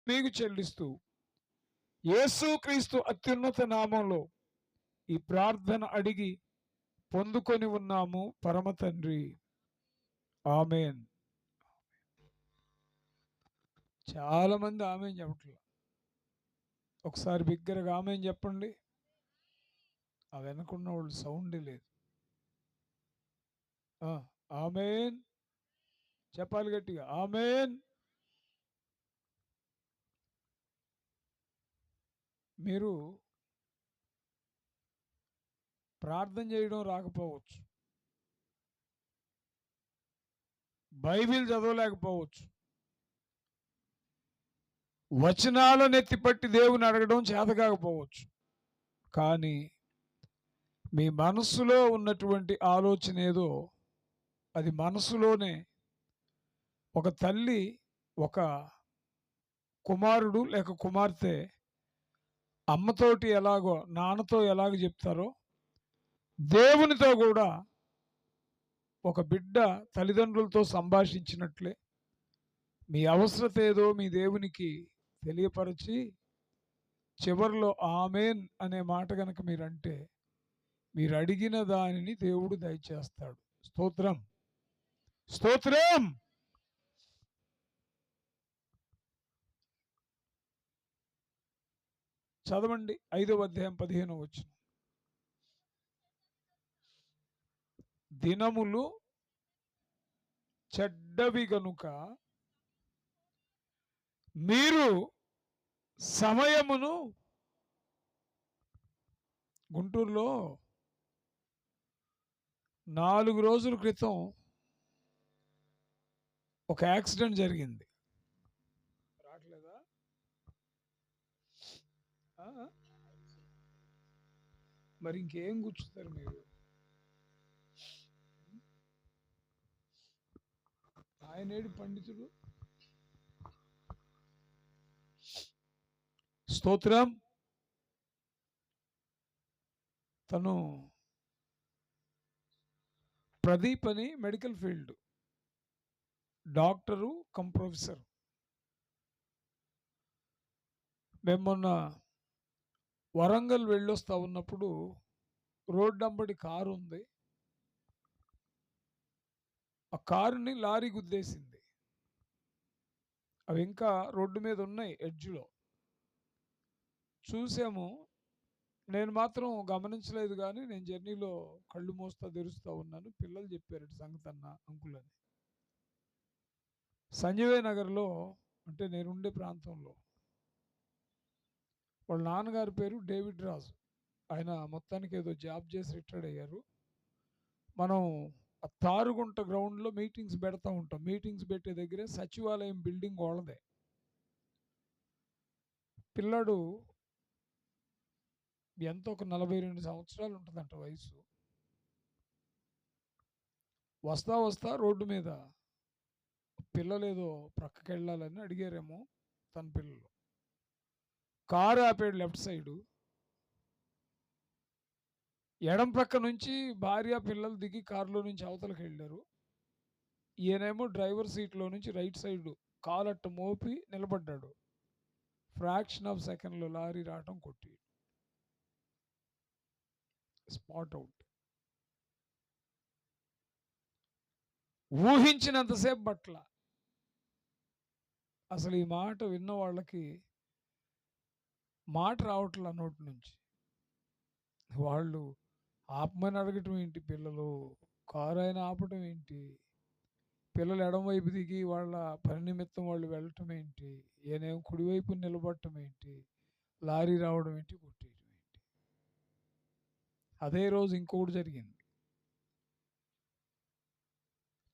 మీకు చెల్లిస్తూ యేసుక్రీస్తు అత్యున్నత నామంలో ఈ ప్రార్థన అడిగి పొందుకొని ఉన్నాము పరమ తండ్రి. ఆమేన్. చాలా మంది ఆమేన్ చెప్పట్లేదు. ఒకసారి బిగ్గరగా ఆమేన్ చెప్పండి. ఆ వెనకున్న వాళ్ళు సౌండే లేదు. ఆమేన్ చెప్పాలి గట్టిగా. ఆమేన్. మీరు ప్రార్థన చేయడం రాకపోవచ్చు, బైబిల్ చదవలేకపోవచ్చు, వచనాలను ఎత్తిపట్టి దేవుని అడగడం చేతకాకపోవచ్చు. కానీ మీ మనస్సులో ఉన్నటువంటి ఆలోచన ఏదో అది మనసులోనే ఒక తల్లి ఒక కుమారుడు లేక కుమార్తె అమ్మతోటి ఎలాగో నాన్నతో ఎలాగ చెప్తారో దేవునితో కూడా ఒక బిడ్డ తల్లిదండ్రులతో సంభాషించినట్లే మీ అవసరత ఏదో మీ దేవునికి తెలియపరిచి చివరిలో ఆమేన్ అనే మాట కనుక మీరంటే మీరు అడిగిన దానిని దేవుడు దయచేస్తాడు. స్తోత్రం, స్తోత్రం. చదవండి 5వ అధ్యాయం 15వ వచనం. దినములు చెడ్డవి గనుక మీరు సమయమును గుంటూరులో 4 రోజుల క్రితం ఒక యాక్సిడెంట్ జరిగింది. రావట్లేదా? మరి ఇంకేం కూర్చుతారు మీరు? ఆయనేడు పండితుడు. స్తోత్రం. తను ప్రదీప్ అని medical field doctor come professor. మేము మొన్న వరంగల్ వెళ్ళొస్తా ఉన్నప్పుడు రోడ్డు అంబడి కారు ఉంది. ఆ కారుని లారీ గుద్దేసింది. అవి ఇంకా రోడ్డు మీద ఉన్నాయి ఎడ్జ్లో. చూసాము. నేను మాత్రం గమనించలేదు కానీ నేను జర్నీలో కళ్ళు మోస్తా తెరుస్తూ ఉన్నాను. పిల్లలు చెప్పారు సంగతి అన్న అంకుల్ అని. సంజీవయ్య నగర్లో అంటే నేనుండే ప్రాంతంలో వాళ్ళ నాన్నగారి పేరు డేవిడ్ రాజు. ఆయన మొత్తానికి ఏదో జాబ్ చేసి రిటైర్డ్ అయ్యారు. మనం ఆ తారుగుంట గ్రౌండ్లో మీటింగ్స్ పెడతా ఉంటాం. మీటింగ్స్ పెట్టే దగ్గరే సచివాలయం బిల్డింగ్ వాళ్ళదే. పిల్లాడు ఎంత ఒక 42 సంవత్సరాలు ఉంటుందంట వయసు. వస్తా వస్తా రోడ్డు మీద పిల్లలు ఏదో ప్రక్కకి వెళ్ళాలని అడిగారేమో తన పిల్లలు. కారు ఆపాడు లెఫ్ట్ సైడు. ఎడం ప్రక్క నుంచి భార్య పిల్లలు దిగి కారులో నుంచి అవతలకి వెళ్ళారు. ఈయనేమో డ్రైవర్ సీట్లో నుంచి రైట్ సైడ్ కాలట్ట మోపి నిలబడ్డాడు. ఫ్రాక్షన్ ఆఫ్ సెకండ్లో లారీ రావటం కొట్టి స్పాట్ అవుట్. ఊహించినంతసేపు పట్ల అసలు ఈ మాట విన్న వాళ్ళకి మాట రావట్ల నోటి నుంచి. వాళ్ళు ఆపమని అడగటం ఏంటి, పిల్లలు కారు అయినా ఆపటం ఏంటి, పిల్లలు ఎడమవైపు దిగి వాళ్ళ పని నిమిత్తం వాళ్ళు వెళ్ళటం ఏంటి, ఈయనేమో కుడివైపు నిలబడటం ఏంటి, లారీ రావడం ఏంటి, కొట్టేయటం ఏంటి. అదే రోజు ఇంకొకటి జరిగింది.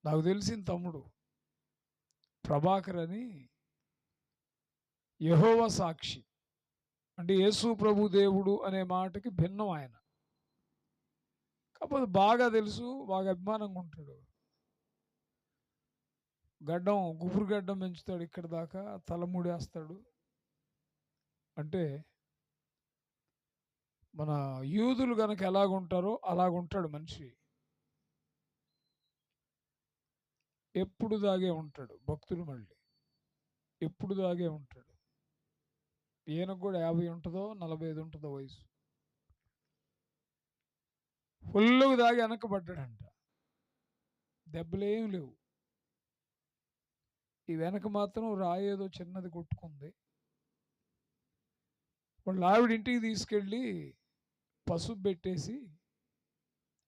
నాకు తెలిసిన తమ్ముడు ప్రభాకర్ అని యెహోవా సాక్షి అంటే యేసు ప్రభు దేవుడు అనే మాటకి భిన్నం ఆయన. కాకపోతే బాగా తెలుసు, బాగా అభిమానంగా ఉంటాడు. గడ్డం గుబురు గడ్డం పెంచుతాడు ఇక్కడ దాకా, తలముడేస్తాడు. అంటే మన యూదులు గనక ఎలాగుంటారో అలాగుంటాడు మనిషి. ఎప్పుడు దాగే ఉంటాడు. భక్తుడు మళ్ళీ ఎప్పుడు దాగే ఉంటాడు. ఈయనకు కూడా 50 ఉంటుందో 45 ఉంటుందో వయసు. ఫుల్లుగా దాగి వెనకబడ్డాడంట. దెబ్బలేం లేవు. ఈ వెనక మాత్రం రాయేదో చిన్నది కొట్టుకుంది. వాళ్ళ ఆవిడ ఇంటికి తీసుకెళ్ళి పసుపు పెట్టేసి,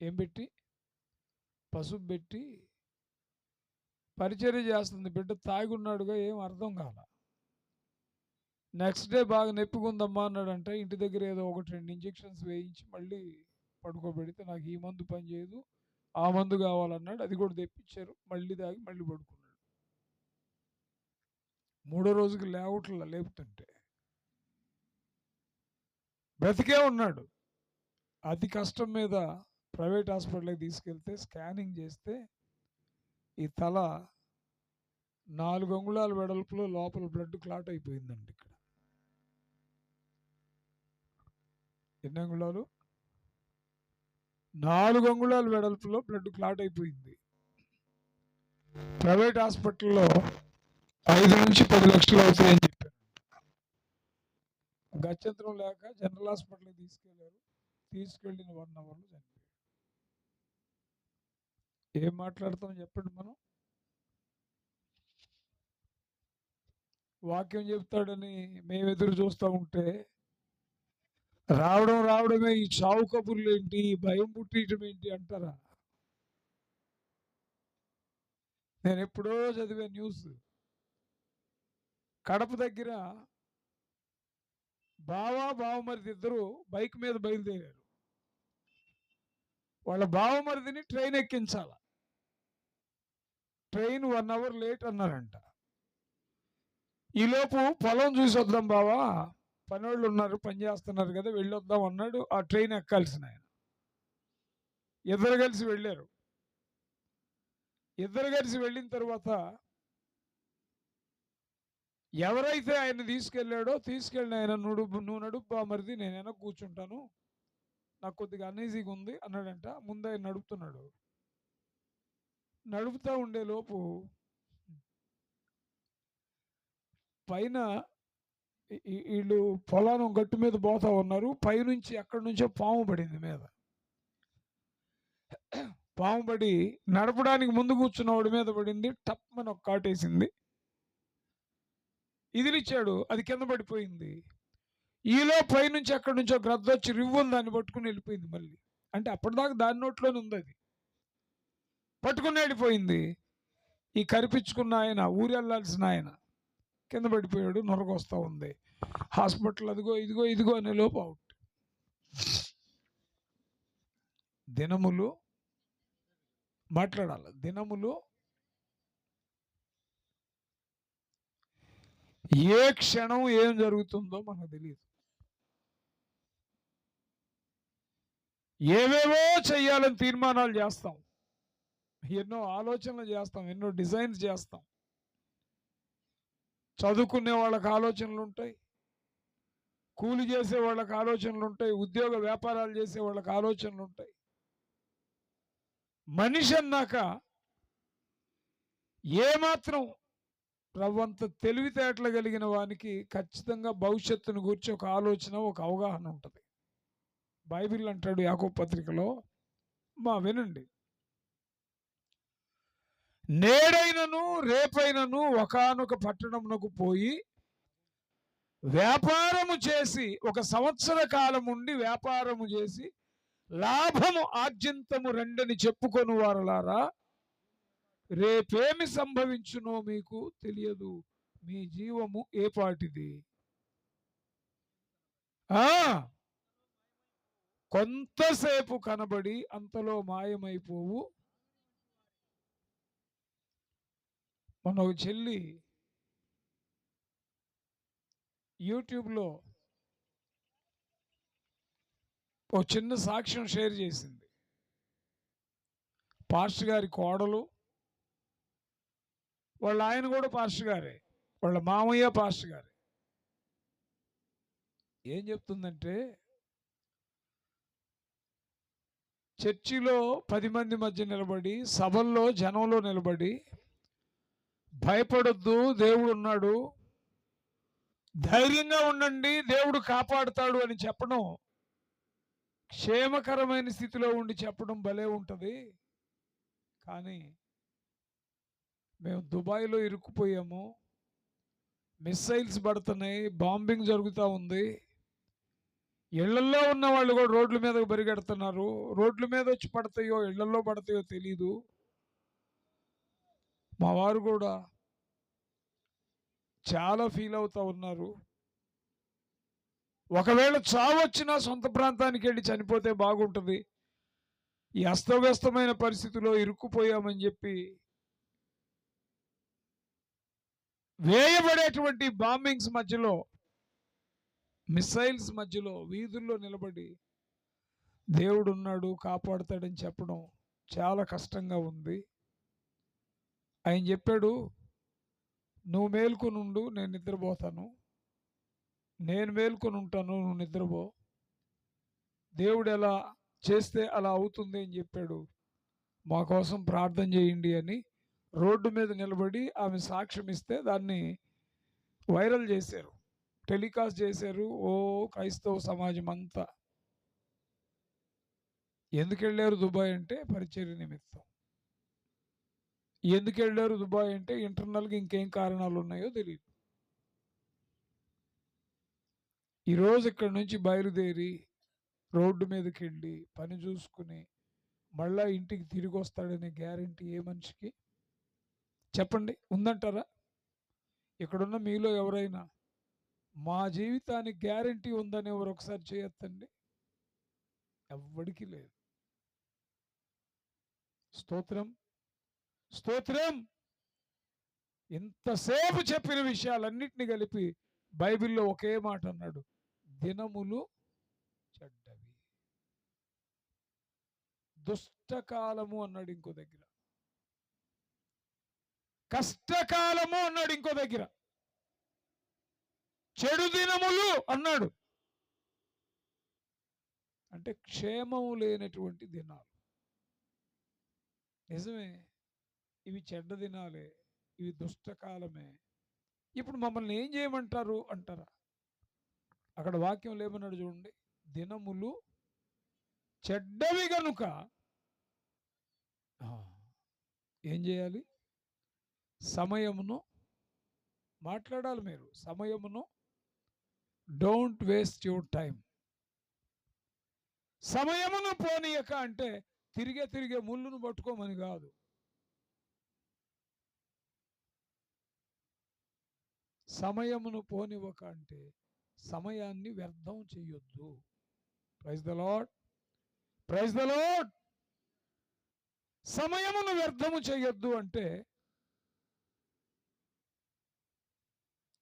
ఏం పెట్టి, పసుపు పెట్టి పరిచర్య చేస్తుంది. బిడ్డ తాగున్నాడుగా, ఏం అర్థం కాల. నెక్స్ట్ డే బాగా నొప్పిగుందమ్మా అన్నాడంట. ఇంటి దగ్గర ఏదో 1-2 ఇంజెక్షన్స్ వేయించి మళ్ళీ పడుకోబెడితే, నాకు ఈ మందు పని చేయదు, ఆ మందు కావాలన్నాడు. అది కూడా తెప్పించారు. మళ్ళీ తాగి మళ్ళీ పడుకున్నాడు. 3వ రోజుకి లేవట్లా, లేపుతుంటే బ్రతికే ఉన్నాడు. అతి కష్టం మీద ప్రైవేట్ హాస్పిటల్కి తీసుకెళ్తే స్కానింగ్ చేస్తే ఈ తల 4 అంగుళాల వెడల్పులో లోపల బ్లడ్ క్లాట్ అయిపోయిందండి. ఇక్కడ ఎన్ని అంగుళాలు? 4 అంగుళాల వెడల్పులో బ్లడ్ క్లాట్ అయిపోయింది. ప్రైవేట్ హాస్పిటల్లో 5 నుంచి 10 లక్షలు అవుతాయని చెప్పారు. గత్యంతరం లేక జనరల్ హాస్పిటల్కి తీసుకెళ్లారు. తీసుకెళ్ళిన 1 అవర్లో చనిపోయాడు. ఏం మాట్లాడతాం చెప్పండి మనం? వాక్యం చెప్తాడని మేము ఎదురు చూస్తూ ఉంటే రావడమే ఈ చావు కబుర్లు ఏంటి, ఈ భయం పుట్టియటం ఏంటి అంటారా? నేను ఎప్పుడో చదివే న్యూస్. కడప దగ్గర బావమరిది ఇద్దరు బైక్ మీద బయలుదేరారు. వాళ్ళ బావమరిదిని ట్రైన్ ఎక్కించాల. ట్రైన్ 1 అవర్ లేట్ అన్నారంట. ఈలోపు పొలం చూసి వద్దాం బావా, పనివాళ్ళు ఉన్నారు, పని చేస్తున్నారు కదా, వెళ్ళొద్దాం అన్నాడు. ఆ ట్రైన్ ఎక్కాల్సిన ఆయన. ఇద్దరు కలిసి వెళ్ళారు. ఇద్దరు కలిసి వెళ్ళిన తర్వాత ఎవరైతే ఆయన తీసుకెళ్ళిన ఆయన, నువ్వు నడుపు మరిది, నేను వెనక కూర్చుంటాను, నాకు కొద్దిగా అన్ఈజీగా ఉంది అన్నాడంట. ముందు ఆయన నడుపుతున్నాడు. నడుపుతూ ఉండే లోపు పైన వీళ్ళు పొలానం గట్టు మీద పోతా ఉన్నారు. పైనుంచి ఎక్కడి నుంచో పాము పడింది మీద. పాము పడి నడపడానికి ముందు కూర్చున్నవాడి మీద పడింది. టప్మని ఒక కాటేసింది. ఇదిలిచ్చాడు, అది కింద పడిపోయింది. ఈలో పైనుంచి ఎక్కడి నుంచో గ్రద్దొచ్చి రివ్వుని దాన్ని పట్టుకుని వెళ్ళిపోయింది మళ్ళీ. అంటే అప్పటిదాకా దాని నోట్లోనే ఉంది, అది పట్టుకుని వెళ్ళిపోయింది. ఈ కరిపించుకున్న ఆయన, ఊరు వెళ్ళాల్సిన ఆయన కింద పడిపోయాడు. నొరగొస్తా ఉంది. హాస్పిటల్ అదిగో ఇదిగో అనే లోపు అవుట్. దినములు మాట్లాడాలి. దినములు ఏ క్షణం ఏం జరుగుతుందో మనకు తెలియదు. ఏవేవో చెయ్యాలని తీర్మానాలు చేస్తాం, ఎన్నో ఆలోచనలు చేస్తాం, ఎన్నో డిజైన్స్ చేస్తాం. చదువుకునే వాళ్ళకి ఆలోచనలు ఉంటాయి, కూలి చేసే వాళ్ళకి ఆలోచనలు ఉంటాయి, ఉద్యోగ వ్యాపారాలు చేసే వాళ్ళకి ఆలోచనలు ఉంటాయి. మనిషి అన్నాక ఏమాత్రం రవ్వంత తెలివితేటలు కలిగిన వానికి ఖచ్చితంగా భవిష్యత్తును గురించి ఒక ఆలోచన, ఒక అవగాహన ఉంటుంది. బైబిల్ అంటాడు యాకోబు పత్రికలో, వినండి, నేడైనను రేపైనను ఒకానొక పట్టణమునకు పోయి వ్యాపారము చేసి 1 సంవత్సర కాలం ఉండి వ్యాపారము చేసి లాభము ఆర్జింతము రెండని చెప్పుకొని వారలారా, రేపేమి సంభవించునో మీకు తెలియదు, మీ జీవము ఏపాటిది. కొంతసేపు కనబడి అంతలో మాయమైపోవు. మన ఒక చెల్లి యూట్యూబ్లో ఒక చిన్న సాక్ష్యం షేర్ చేసింది. పాస్టర్ గారి కోడలు, వాళ్ళ ఆయన కూడా పాస్టర్ గారే, వాళ్ళ మామయ్య పాస్టర్ గారే. ఏం చెప్తుందంటే, చర్చిలో 10 మంది మధ్య నిలబడి, సభల్లో జనంలో నిలబడి, భయపడొద్దు, దేవుడు ఉన్నాడు, ధైర్యంగా ఉండండి, దేవుడు కాపాడుతాడు అని చెప్పడం, క్షేమకరమైన స్థితిలో ఉండి చెప్పడం భలే ఉంటది. కానీ మేము దుబాయ్‌లో ఇరుక్కుపోయాము. మిస్సైల్స్ పడుతున్నాయి. బాంబింగ్ జరుగుతా ఉంది. ఇళ్లల్లో ఉన్న వాళ్ళు కూడా రోడ్ల మీదకి పరిగెడుతున్నారు. రోడ్ల మీద వచ్చి పడతాయో, ఇళ్లల్లో పడతాయో తెలీదు. మా వారు కూడా చాలా ఫీల్ అవుతా ఉన్నారు. ఒకవేళ చావొచ్చినా సొంత ప్రాంతానికి వెళ్ళి చనిపోతే బాగుంటది. ఈ అస్తవ్యస్తమైన పరిస్థితిలో ఇరుక్కుపోయామని చెప్పి వేయబడేటువంటి బాంబింగ్స్ మధ్యలో, మిస్సైల్స్ మధ్యలో వీధుల్లో నిలబడి దేవుడున్నాడు కాపాడుతాడని చెప్పడం చాలా కష్టంగా ఉంది. ఆయన చెప్పాడు, నువ్వు మేల్కొని ఉండు, నేను నిద్రపోతాను. నేను మేల్కొని ఉంటాను, నువ్వు నిద్రపో. దేవుడు ఎలా చేస్తే అలా అవుతుంది అని చెప్పాడు. మా కోసం ప్రార్థన చేయండి అని రోడ్డు మీద నిలబడి ఆమె సాక్ష్యం ఇస్తే దాన్ని వైరల్ చేశారు, టెలికాస్ట్ చేశారు. ఓ క్రైస్తవ సమాజం అంతా. ఎందుకు వెళ్ళారు దుబాయ్ అంటే పరిచర్య నిమిత్తం. ఎందుకు వెళ్ళారు దుబాయ్ అంటే ఇంటర్నల్గా ఇంకేం కారణాలు ఉన్నాయో తెలియదు. ఈరోజు ఇక్కడి నుంచి బయలుదేరి రోడ్డు మీదకి వెళ్ళి పని చూసుకుని మళ్ళా ఇంటికి తిరిగి వస్తాడనే గ్యారెంటీ ఏ మనిషికి చెప్పండి? ఉందంటారా? ఇక్కడున్న మీలో ఎవరైనా మా జీవితానికి గ్యారెంటీ ఉందని ఎవరు ఒకసారి చేయొద్దండి. ఎవ్వడికి లేదు. స్తోత్రం, స్తోత్రం. ఇంతసేపు చెప్పిన విషయాలన్నిటిని కలిపి బైబిల్లో ఒకే మాట అన్నాడు, దినములు చెడ్డవి. దుష్టకాలము అన్నాడు ఇంకో దగ్గర, కష్టకాలము అన్నాడు ఇంకో దగ్గర, చెడు దినములు అన్నాడు. అంటే క్షేమము లేనటువంటి దినాలు. నిజమే, ఇవి చెడ్డ దినాలే, ఇవి దుష్టకాలమే. ఇప్పుడు మమ్మల్ని ఏం చేయమంటారు అంటారా? అక్కడ వాక్యం ఏమన్నాడు చూడండి, దినములు చెడ్డవి గనుక ఏం చేయాలి? సమయమును మాట్లాడాలి. మీరు సమయమును, డోంట్ వేస్ట్ యువర్ టైం. సమయమును పోనీయక అంటే తిరిగే ముళ్ళును పట్టుకోమని కాదు. సమయమును పోనివ్వక అంటే సమయాన్ని వ్యర్థం చెయ్యొద్దు. Praise the Lord, praise the Lord. సమయమును వ్యర్థము చెయ్యొద్దు అంటే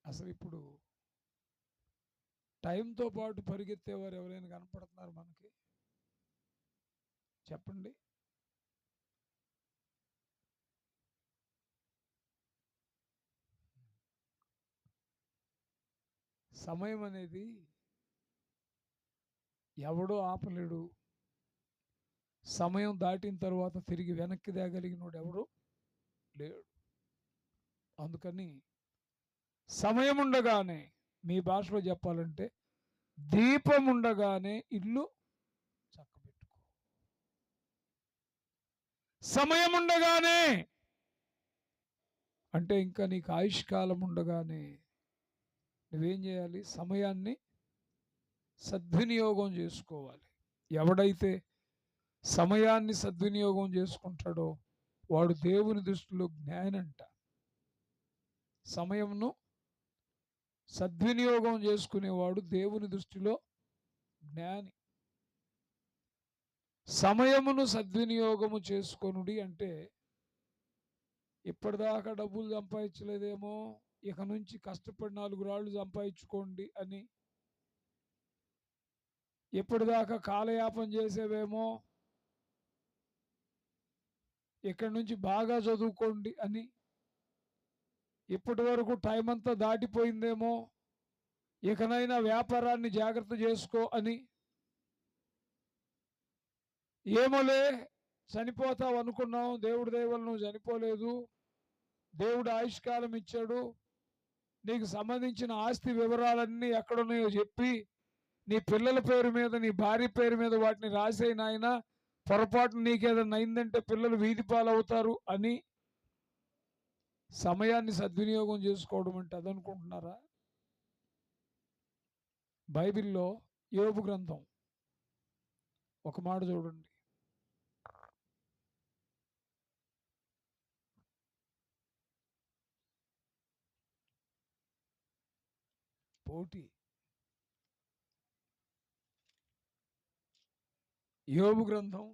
అసలు ఇప్పుడు టైంతో పాటు పరిగెత్తేవారు ఎవరైనా కనపడుతున్నారు మనకి? చెప్పండి. సమయం అనేది ఎవడో ఆపలేడు. సమయం దాటిన తర్వాత తిరిగి వెనక్కి తేగలిగినోడు ఎవడు లేడు. అందుకని సమయం ఉండగానే, మీ భాషలో చెప్పాలంటే దీపం ఉండగానే ఇల్లు చక్కబెట్టుకో. సమయం ఉండగానే అంటే ఇంకా నీకు ఆయుష్కాలం ఉండగానే నువ్వేం చేయాలి? సమయాన్ని సద్వినియోగం చేసుకోవాలి. ఎవడైతే సమయాన్ని సద్వినియోగం చేసుకుంటాడో వాడు దేవుని దృష్టిలో జ్ఞానంట. సమయంను సద్వినియోగం చేసుకునేవాడు దేవుని దృష్టిలో జ్ఞాని. సమయమును సద్వినియోగము చేసుకొనుడి అంటే ఇప్పటిదాకా డబ్బులు సంపాదించలేదేమో, ఇక నుంచి కష్టపడి 4 రాళ్ళు సంపాదించుకోండి అని, ఇప్పటిదాకా కాలయాపన చేసేవేమో, ఇక్కడి నుంచి బాగా చదువుకోండి అని, ఇప్పటి వరకు టైం అంతా దాటిపోయిందేమో, ఇకనైనా వ్యాపారాన్ని జాగ్రత్త చేసుకో అని, ఏమోలే చనిపోతావు అనుకున్నావు, దేవుడి దయ వల్ల నువ్వు చనిపోలేదు, దేవుడు ఆయుష్కాలం ఇచ్చాడు, నీకు సంబంధించిన ఆస్తి వివరాలన్నీ ఎక్కడున్నాయో చెప్పి నీ పిల్లల పేరు మీద, నీ భార్య పేరు మీద వాటిని రాసేయి నాయనా, పొరపాటున నీకేదన్నా అయిందంటే పిల్లలు వీధి పాలవుతారు అని సమయాన్ని సద్వినియోగం చేసుకోవడం అంటే అదనుకుంటున్నారా? బైబిల్లో యోబు గ్రంథం ఒక మాట చూడండి. పోటీ యోబు గ్రంథం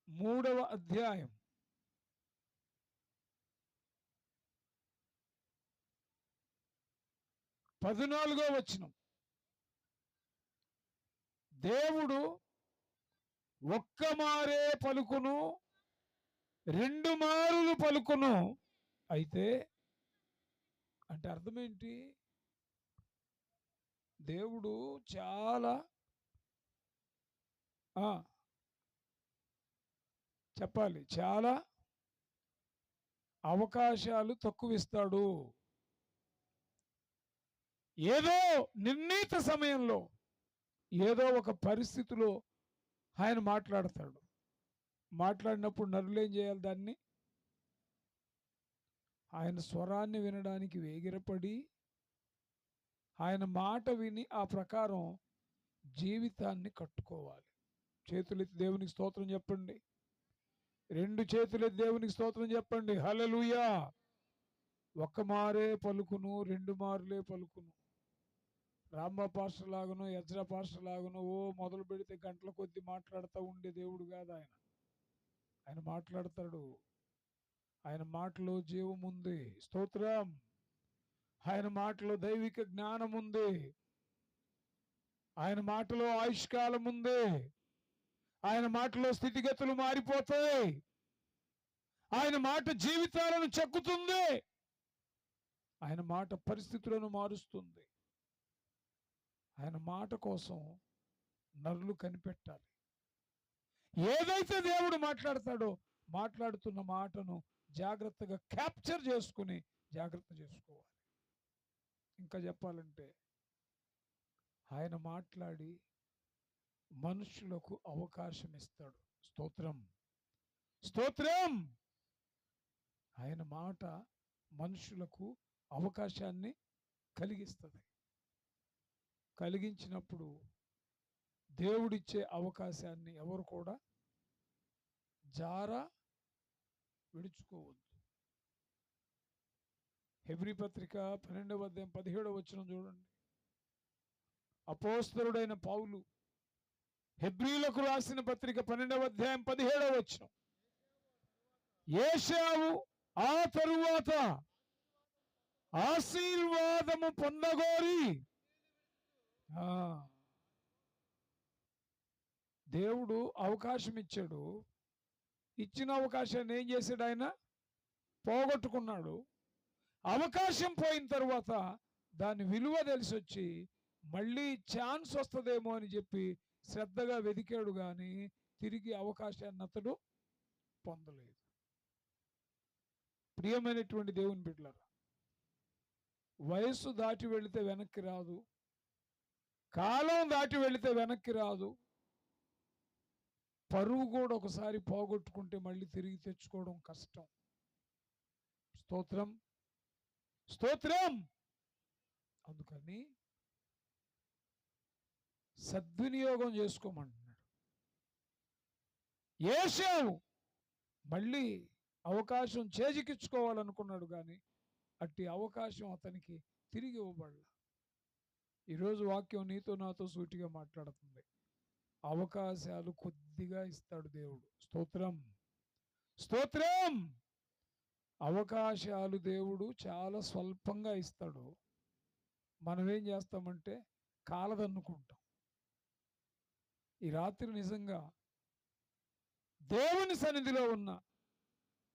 33వ అధ్యాయం 14వ వచనం. దేవుడు ఒక్క మారే పలుకును, రెండు మారులు పలుకును. అయితే అంటే అర్థం ఏంటి? దేవుడు చాలా చెప్పాలి, చాలా అవకాశాలు తక్కువిస్తాడు. ఏదో నిర్ణీత సమయంలో ఏదో ఒక పరిస్థితిలో ఆయన మాట్లాడతాడు. మాట్లాడినప్పుడు నరులు ఏం చేయాలి? దాన్ని ఆయన స్వరాన్ని వినడానికి వేగిరపడి ఆయన మాట విని ఆ ప్రకారం జీవితాన్ని కట్టుకోవాలి. చేతులెత్తి దేవునికి స్తోత్రం చెప్పండి. రెండు చేతులెత్తి దేవునికి స్తోత్రం చెప్పండి. హల్లెలూయా. ఒక్క మారే పలుకును, రెండు మారులే పలుకును. రాంబా పాస్టర్ లాగను, ఎజ్రా పాస్టర్ లాగను మొదలు పెడితే గంటల కొద్ది మాట్లాడుతూ ఉండే దేవుడు కాదు ఆయన. ఆయన మాట్లాడతాడు. ఆయన మాటలో జీవం ఉంది. స్తోత్రం. ఆయన మాటలో దైవిక జ్ఞానం ఉంది. ఆయన మాటలో ఆయుష్కాలం ఉంది. ఆయన మాటలో స్థితిగతులు మారిపోతాయి. ఆయన మాట జీవితాలను చెక్కుతుంది. ఆయన మాట పరిస్థితులను మారుస్తుంది. ఆయన మాట కోసం నరులు కనిపెట్టాలి. ఏదైతే దేవుడు మాట్లాడతాడో మాట్లాడుతున్న మాటను జాగ్రత్తగా క్యాప్చర్ చేసుకుని జాగ్రత్త చేసుకోవాలి. ఇంకా చెప్పాలంటే ఆయన మాట్లాడి మనుషులకు అవకాశం ఇస్తాడు. స్తోత్రం, స్తోత్రం. ఆయన మాట మనుషులకు అవకాశాన్ని కలిగిస్తుంది. కలిగించినప్పుడు దేవుడిచ్చే అవకాశాన్ని ఎవరు కూడా జారా విడుచుకోవద్దు. హెబ్రీ పత్రిక 12వ అధ్యాయం 17వ వచనం చూడండి. అపోస్తలుడైన పౌలు హెబ్రీలకు రాసిన పత్రిక 12వ అధ్యాయం 17వ వచనం. ఏశావు ఆ తరువాత ఆశీర్వాదము పొందగోరి దేవుడు అవకాశం ఇచ్చాడు. ఇచ్చిన అవకాశాన్ని ఏం చేశాడు? ఆయన పోగొట్టుకున్నాడు. అవకాశం పోయిన తర్వాత దాని విలువ తెలిసి వచ్చి మళ్ళీ ఛాన్స్ వస్తుందేమో అని చెప్పి శ్రద్ధగా వెదికాడు, కానీ తిరిగి అవకాశాన్ని అతడు పొందలేదు. ప్రియమైనటువంటి దేవుని బిడ్డలారా, వయస్సు దాటి వెళితే వెనక్కి రాదు. కాలం దాటి వెళితే వెనక్కి రాదు. పరువు కూడా ఒకసారి పోగొట్టుకుంటే మళ్ళీ తిరిగి తెచ్చుకోవడం కష్టం. స్తోత్రం, స్తోత్రం. అందుకని సద్వినియోగం చేసుకోమంటున్నాడు. ఏశావు మళ్ళీ అవకాశం చేజికిచ్చుకోవాలనుకున్నాడు, కానీ అట్టి అవకాశం అతనికి తిరిగి ఇవ్వబడలా. ఈరోజు వాక్యం నీతో నాతో సూటిగా మాట్లాడుతుంది. అవకాశాలు కొద్దిగా ఇస్తాడు దేవుడు. స్తోత్రం, స్తోత్రం. అవకాశాలు దేవుడు చాలా స్వల్పంగా ఇస్తాడు. మనం ఏం చేస్తామంటే కాలదన్నుకుంటాం. ఈ రాత్రి నిజంగా దేవుని సన్నిధిలో ఉన్న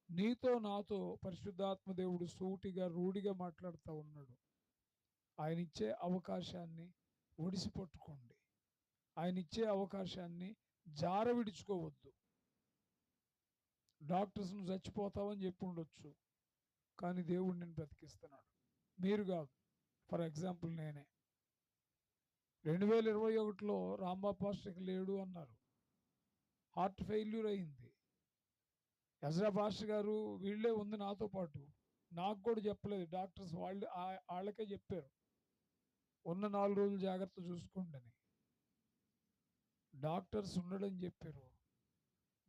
నీతో నాతో పరిశుద్ధాత్మ దేవుడు సూటిగా రూఢిగా మాట్లాడుతూ ఉన్నాడు. ఆయన ఇచ్చే అవకాశాన్ని ఒడిసి పట్టుకోండి. ఆయన ఇచ్చే అవకాశాన్ని జార విడుచుకోవద్దు. డాక్టర్స్ నువ్వు చచ్చిపోతావని చెప్పి ఉండొచ్చు, కానీ దేవుడు నిన్ను బ్రతికిస్తున్నాడు. మీరు కాదు. ఫర్ ఎగ్జాంపుల్ నేనే 2021లో రాంబాబు పాస్టర్కి లేడు అన్నారు, హార్ట్ ఫెయిల్యూర్ అయింది. ఎజ్రా పాస్టర్ గారు వీళ్ళే ఉంది నాతో పాటు, నాకు కూడా చెప్పలేదు డాక్టర్స్, వాళ్ళకే చెప్పారు ఉన్న 4 రోజులు జాగ్రత్త చూసుకోండి అని. డాక్టర్స్ ఉండడని చెప్పారు,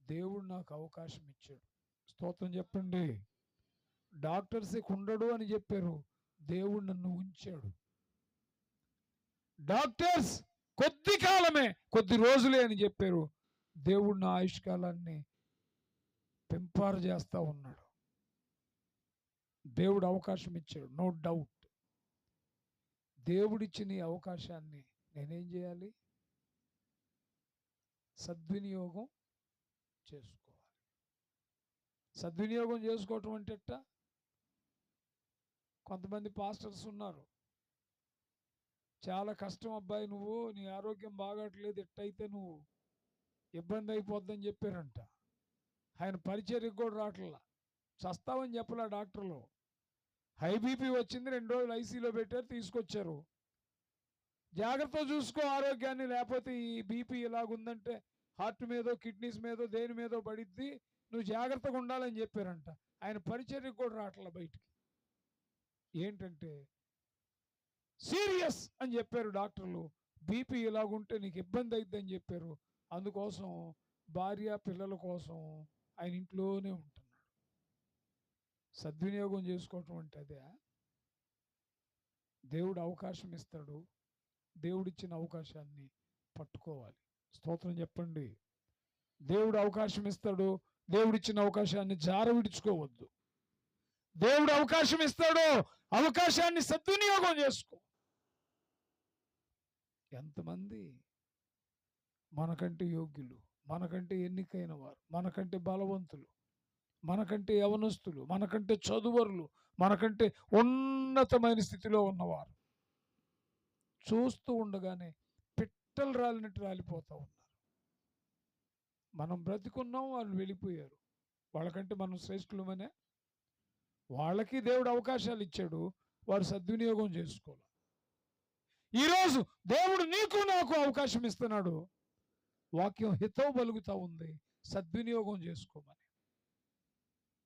దేవుడు నాకు అవకాశం ఇచ్చాడు. స్తోత్రం చెప్పండి. డాక్టర్స్ ఉండడు అని చెప్పారు, దేవుడు నన్ను ఉంచాడు. డాక్టర్స్ కొద్ది కాలమే, కొద్ది రోజులే అని చెప్పారు, దేవుడు నా ఆయుష్కాలాన్ని పెంపారు చేస్తా ఉన్నాడు. దేవుడు అవకాశం ఇచ్చాడు, నో డౌట్. దేవుడిచ్చిన ఈ అవకాశాన్ని నేనేం చేయాలి? సద్వినియోగం చేసుకోవాలి. సద్వినియోగం చేసుకోవటం అంటే ఎట్టా? కొంతమంది పాస్టర్స్ ఉన్నారు, చాలా కష్టం అబ్బాయి, నువ్వు నీ ఆరోగ్యం బాగట్లేదు, ఎట్టయితే నువ్వు ఇబ్బంది అయిపోద్దని చెప్పారంట. ఆయన పరిచర్యకు కూడా రావట్లా, చస్తావని చెప్పలా డాక్టర్లు. హై బీపీ వచ్చింది, 2 రోజులు ఐసీలో పెట్టారు, తీసుకొచ్చారు. జాగ్రత్త చూసుకో ఆరోగ్యాన్ని, లేకపోతే ఈ బీపీ ఇలాగుందంటే హార్ట్ మీదో కిడ్నీస్ మీదో దేని మీదో పడిద్ది, నువ్వు జాగ్రత్తగా ఉండాలని చెప్పారంట. ఆయన పరిచర్యకు కూడా రావట్లా బయటికి. ఏంటంటే సీరియస్ అని చెప్పారు డాక్టర్లు, బీపీ ఇలాగుంటే నీకు ఇబ్బంది అయిద్దని చెప్పారు. అందుకోసం భార్య పిల్లల కోసం ఆయన ఇంట్లోనే ఉంటున్నాడు. సద్వినియోగం చేసుకోవటం అంటే అదే. దేవుడు అవకాశం ఇస్తాడు, దేవుడిచ్చిన అవకాశాన్ని పట్టుకోవాలి. స్తోత్రం చెప్పండి. దేవుడు అవకాశం ఇస్తాడు, దేవుడిచ్చిన అవకాశాన్ని జార విడుచుకోవద్దు. దేవుడు అవకాశం ఇస్తాడు, అవకాశాన్ని సద్వినియోగం చేసుకో. ఎంతమంది మనకంటే యోగ్యులు, మనకంటే ఎన్నికైన వారు, మనకంటే బలవంతులు, మనకంటే యవనస్తులు, మనకంటే చదువరులు, మనకంటే ఉన్నతమైన స్థితిలో ఉన్నవారు చూస్తూ ఉండగానే పిట్టలు రాలినట్టు రాలిపోతూ ఉన్నారు. మనం బ్రతికున్నాం, వాళ్ళు వెళ్ళిపోయారు. వాళ్ళకంటే మనం శ్రేష్ఠులమనే. వాళ్ళకి దేవుడు అవకాశాలు ఇచ్చాడు, వారు సద్వినియోగం చేసుకోవాలి. ఈరోజు దేవుడు నీకు నాకు అవకాశం ఇస్తున్నాడు. వాక్యం హితవు పలుకుతా ఉంది, సద్వినియోగం చేసుకోమని.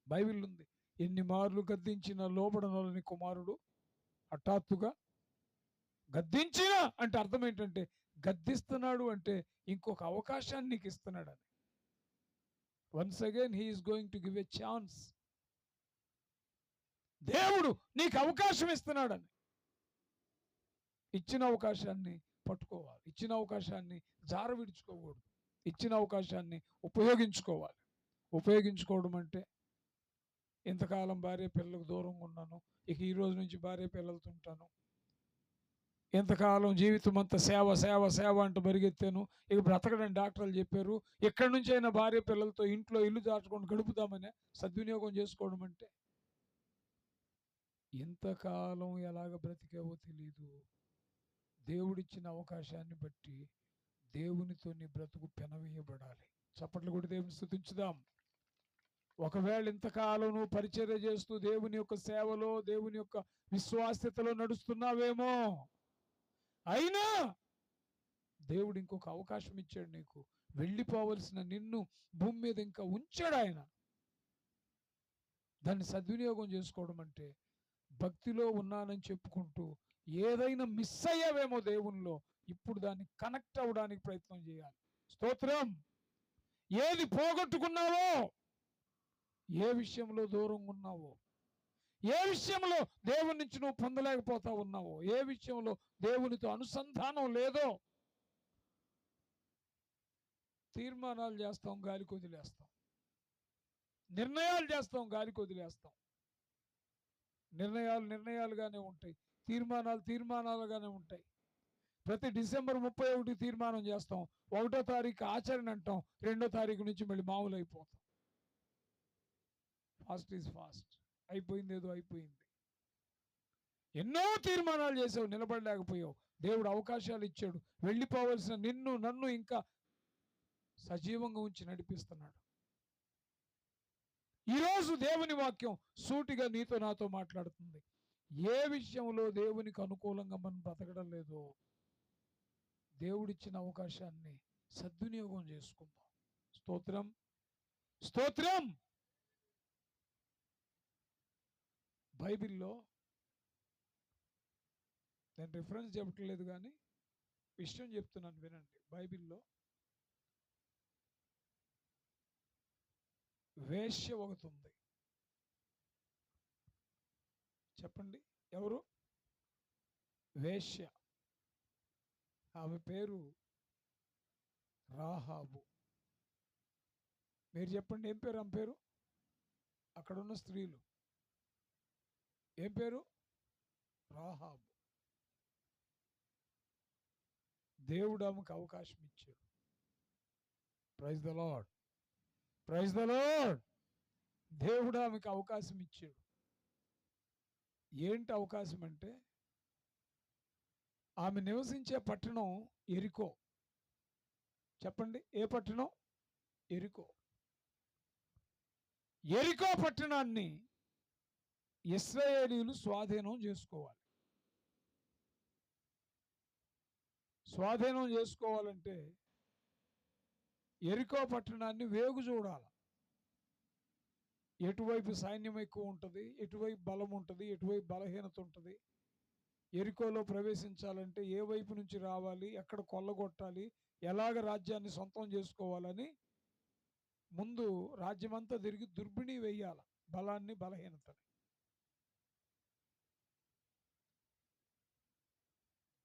బైబిల్ ఉంది, ఎన్ని మార్లు గద్దించిన లోబడనొల్లని కుమారుడు హఠాత్తుగా గద్దించిన అంటే అర్థం ఏంటంటే, గద్దిస్తున్నాడు అంటే ఇంకొక అవకాశాన్ని నీకు ఇస్తున్నాడని. Once again he is going to give a chance. దేవుడు నీకు అవకాశం ఇస్తున్నాడని. ఇచ్చిన అవకాశాన్ని పట్టుకోవాలి, ఇచ్చిన అవకాశాన్ని జార విడుచుకోకూడదు, ఇచ్చిన అవకాశాన్ని ఉపయోగించుకోవాలి. ఉపయోగించుకోవడం అంటే, ఇంతకాలం భార్య పిల్లలకు దూరంగా ఉన్నాను, ఇక ఈ రోజు నుంచి భార్య పిల్లలతో ఉంటాను. ఎంతకాలం జీవితం అంతా సేవ సేవ సేవ అంటూ పరిగెత్తాను, ఇక బ్రతకడని డాక్టర్లు చెప్పారు, ఎక్కడి నుంచి అయినా భార్య పిల్లలతో ఇంట్లో ఇల్లు దాచుకొని గడుపుదామనే సద్వినియోగం చేసుకోవడం అంటే. ఎంతకాలం ఎలాగ బ్రతికావో తెలీదు. దేవుడిచ్చిన అవకాశాన్ని బట్టి దేవునితో నీ బ్రతుకు పెనవేయబడాలి. చప్పట్లు కూడా దేవుని స్తుతించుదాం. ఒకవేళ ఇంతకాలం నువ్వు పరిచర్య చేస్తూ దేవుని యొక్క సేవలో, దేవుని యొక్క విశ్వాస్యతలో నడుస్తున్నావేమో, అయినా దేవుడు ఇంకొక అవకాశం ఇచ్చాడు నీకు. వెళ్ళిపోవలసిన నిన్ను భూమి మీద ఇంకా ఉంచాడు ఆయన. దాన్ని సద్వినియోగం చేసుకోవడం అంటే, భక్తిలో ఉన్నానని చెప్పుకుంటూ ఏదైనా మిస్ అయ్యావేమో దేవునిలో, ఇప్పుడు దాన్ని కనెక్ట్ అవ్వడానికి ప్రయత్నం చేయాలి. స్తోత్రం. ఏది పోగొట్టుకున్నావో, ఏ విషయంలో దూరంగా ఉన్నావో, ఏ విషయంలో దేవుని నుంచి నువ్వు పొందలేకపోతా ఉన్నావో, ఏ విషయంలో దేవునితో అనుసంధానం లేదో, తీర్మానాలు చేస్తాం, గాలికి వదిలేస్తాం. నిర్ణయాలు చేస్తాం, గాలికి వదిలేస్తాం. నిర్ణయాలు నిర్ణయాలుగానే ఉంటాయి, తీర్మానాలు తీర్మానాలుగానే ఉంటాయి. ప్రతి డిసెంబర్ 31 తీర్మానం చేస్తాం, 1వ తారీఖు ఆచరణ అంటాం, 2వ తారీఖు నుంచి మళ్ళీ మామూలు అయిపోతాం. Fast is fast. అయిపోయింది, ఏదో అయిపోయింది. ఎన్నో తీర్మానాలు చేసావు, నిలబడలేకపోయావు. దేవుడు అవకాశాలు ఇచ్చాడు. వెళ్ళిపోవలసిన నిన్ను నన్ను ఇంకా సజీవంగా ఉంచి నడిపిస్తున్నాడు. ఈరోజు దేవుని వాక్యం సూటిగా నీతో నాతో మాట్లాడుతుంది. ఏ విషయంలో దేవునికి అనుకూలంగా మనం బ్రతకడం లేదో దేవుడిచ్చిన అవకాశాన్ని సద్వినియోగం చేసుకుందాం. స్తోత్రం, స్తోత్రం. బైబిల్లో నేను రిఫరెన్స్ చెప్పట్లేదు కానీ విషయం చెప్తున్నాను, వినండి. బైబిల్లో వేశ్య ఒకటి ఉంది. చెప్పండి, ఎవరు? వేశ్య. ఆమె పేరు రాహాబు. మీరు చెప్పండి, ఏం పేరు ఆమె పేరు? అక్కడున్న స్త్రీలు ఏం పేరు? రాహాబు. దేవుడు ఆమెకు అవకాశం ఇచ్చాడు. Praise the Lord, praise the Lord. దేవుడు ఆమెకు అవకాశం ఇచ్చాడు. ఏంటి అవకాశం అంటే, ఆమె నివసించే పట్టణం ఎరికో. చెప్పండి, ఏ పట్టణం? ఎరికో. ఎరికో పట్టణాన్ని ఇశ్రాయేలీయులు స్వాధీనం చేసుకోవాలి. స్వాధీనం చేసుకోవాలంటే ఎరికో పట్టణాన్ని వేగు చూడాలి. ఎటువైపు సైన్యం ఎక్కువ ఉంటుంది, ఎటువైపు బలం ఉంటుంది, ఎటువైపు బలహీనత ఉంటుంది. ఎరికోలో ప్రవేశించాలంటే ఏ వైపు నుంచి రావాలి, ఎక్కడ కొల్లగొట్టాలి, ఎలాగ రాజ్యాన్ని సొంతం చేసుకోవాలని ముందు రాజ్యమంతా తిరిగి దుర్బిణి వేయాలి, బలాన్ని బలహీనతని.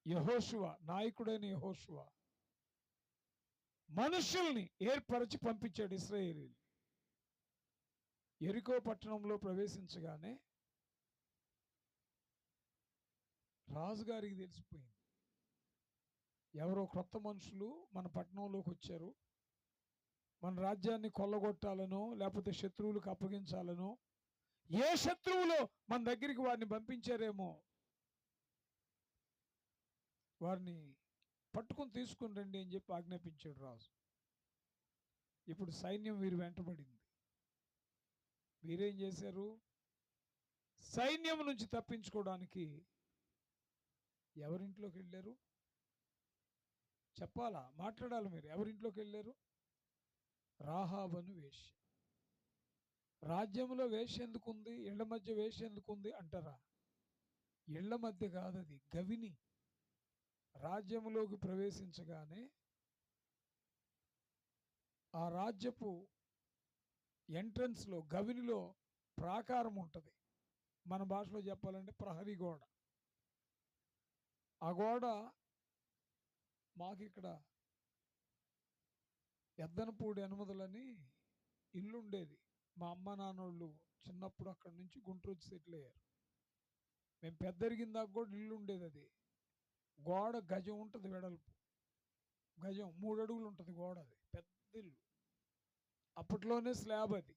యెహోషువ, నాయకుడైన యెహోషువ మనుషుల్ని ఏర్పరచి పంపించాడు ఇశ్రాయేలీయులు. ఎరికో పట్టణంలో ప్రవేశించగానే రాజుగారికి తెలిసిపోయింది, ఎవరో క్రొత్త మనుషులు మన పట్టణంలోకి వచ్చారు, మన రాజ్యాన్ని కొల్లగొట్టాలనో లేకపోతే శత్రువులకు అప్పగించాలనో, ఏ శత్రువులో మన దగ్గరికి వారిని పంపించారేమో, వారిని పట్టుకుని తీసుకుని రండి అని చెప్పి ఆజ్ఞాపించాడు రాజు. ఇప్పుడు సైన్యం వీరు వెంటబడింది. వీరేం చేశారు? సైన్యం నుంచి తప్పించుకోవడానికి ఎవరింట్లోకి వెళ్ళారు? చెప్పాలా, మాట్లాడాలి మీరు. ఎవరింట్లోకి వెళ్ళారు? రాహాబను వేశ్య. రాజ్యంలో వేశ్య ఎందుకుంది? ఇళ్ల మధ్య వేశ్య ఎందుకుంది అంటారా? ఇళ్ల మధ్య కాదు, అది గవిని. రాజ్యంలోకి ప్రవేశించగానే ఆ రాజ్యపు ఎంట్రన్స్లో గవినిలో ప్రాకారం ఉంటుంది. మన భాషలో చెప్పాలంటే ప్రహరీ గోడ. ఆ గోడ మాకిక్కడ ఎద్దనపూడి అనుమతులని ఇల్లు ఉండేది. మా అమ్మ నాన్నోళ్ళు చిన్నప్పుడు అక్కడి నుంచి గుంటూరు సెటిల్ అయ్యారు. మేము పెద్దరిగిన దాకా కూడా ఇల్లు ఉండేది. అది గోడ గజం ఉంటుంది వెడల్పు, గజం 3 అడుగులు ఉంటుంది గోడ. అది పెద్ద ఇల్లు. అప్పట్లోనే స్లాబ్. అది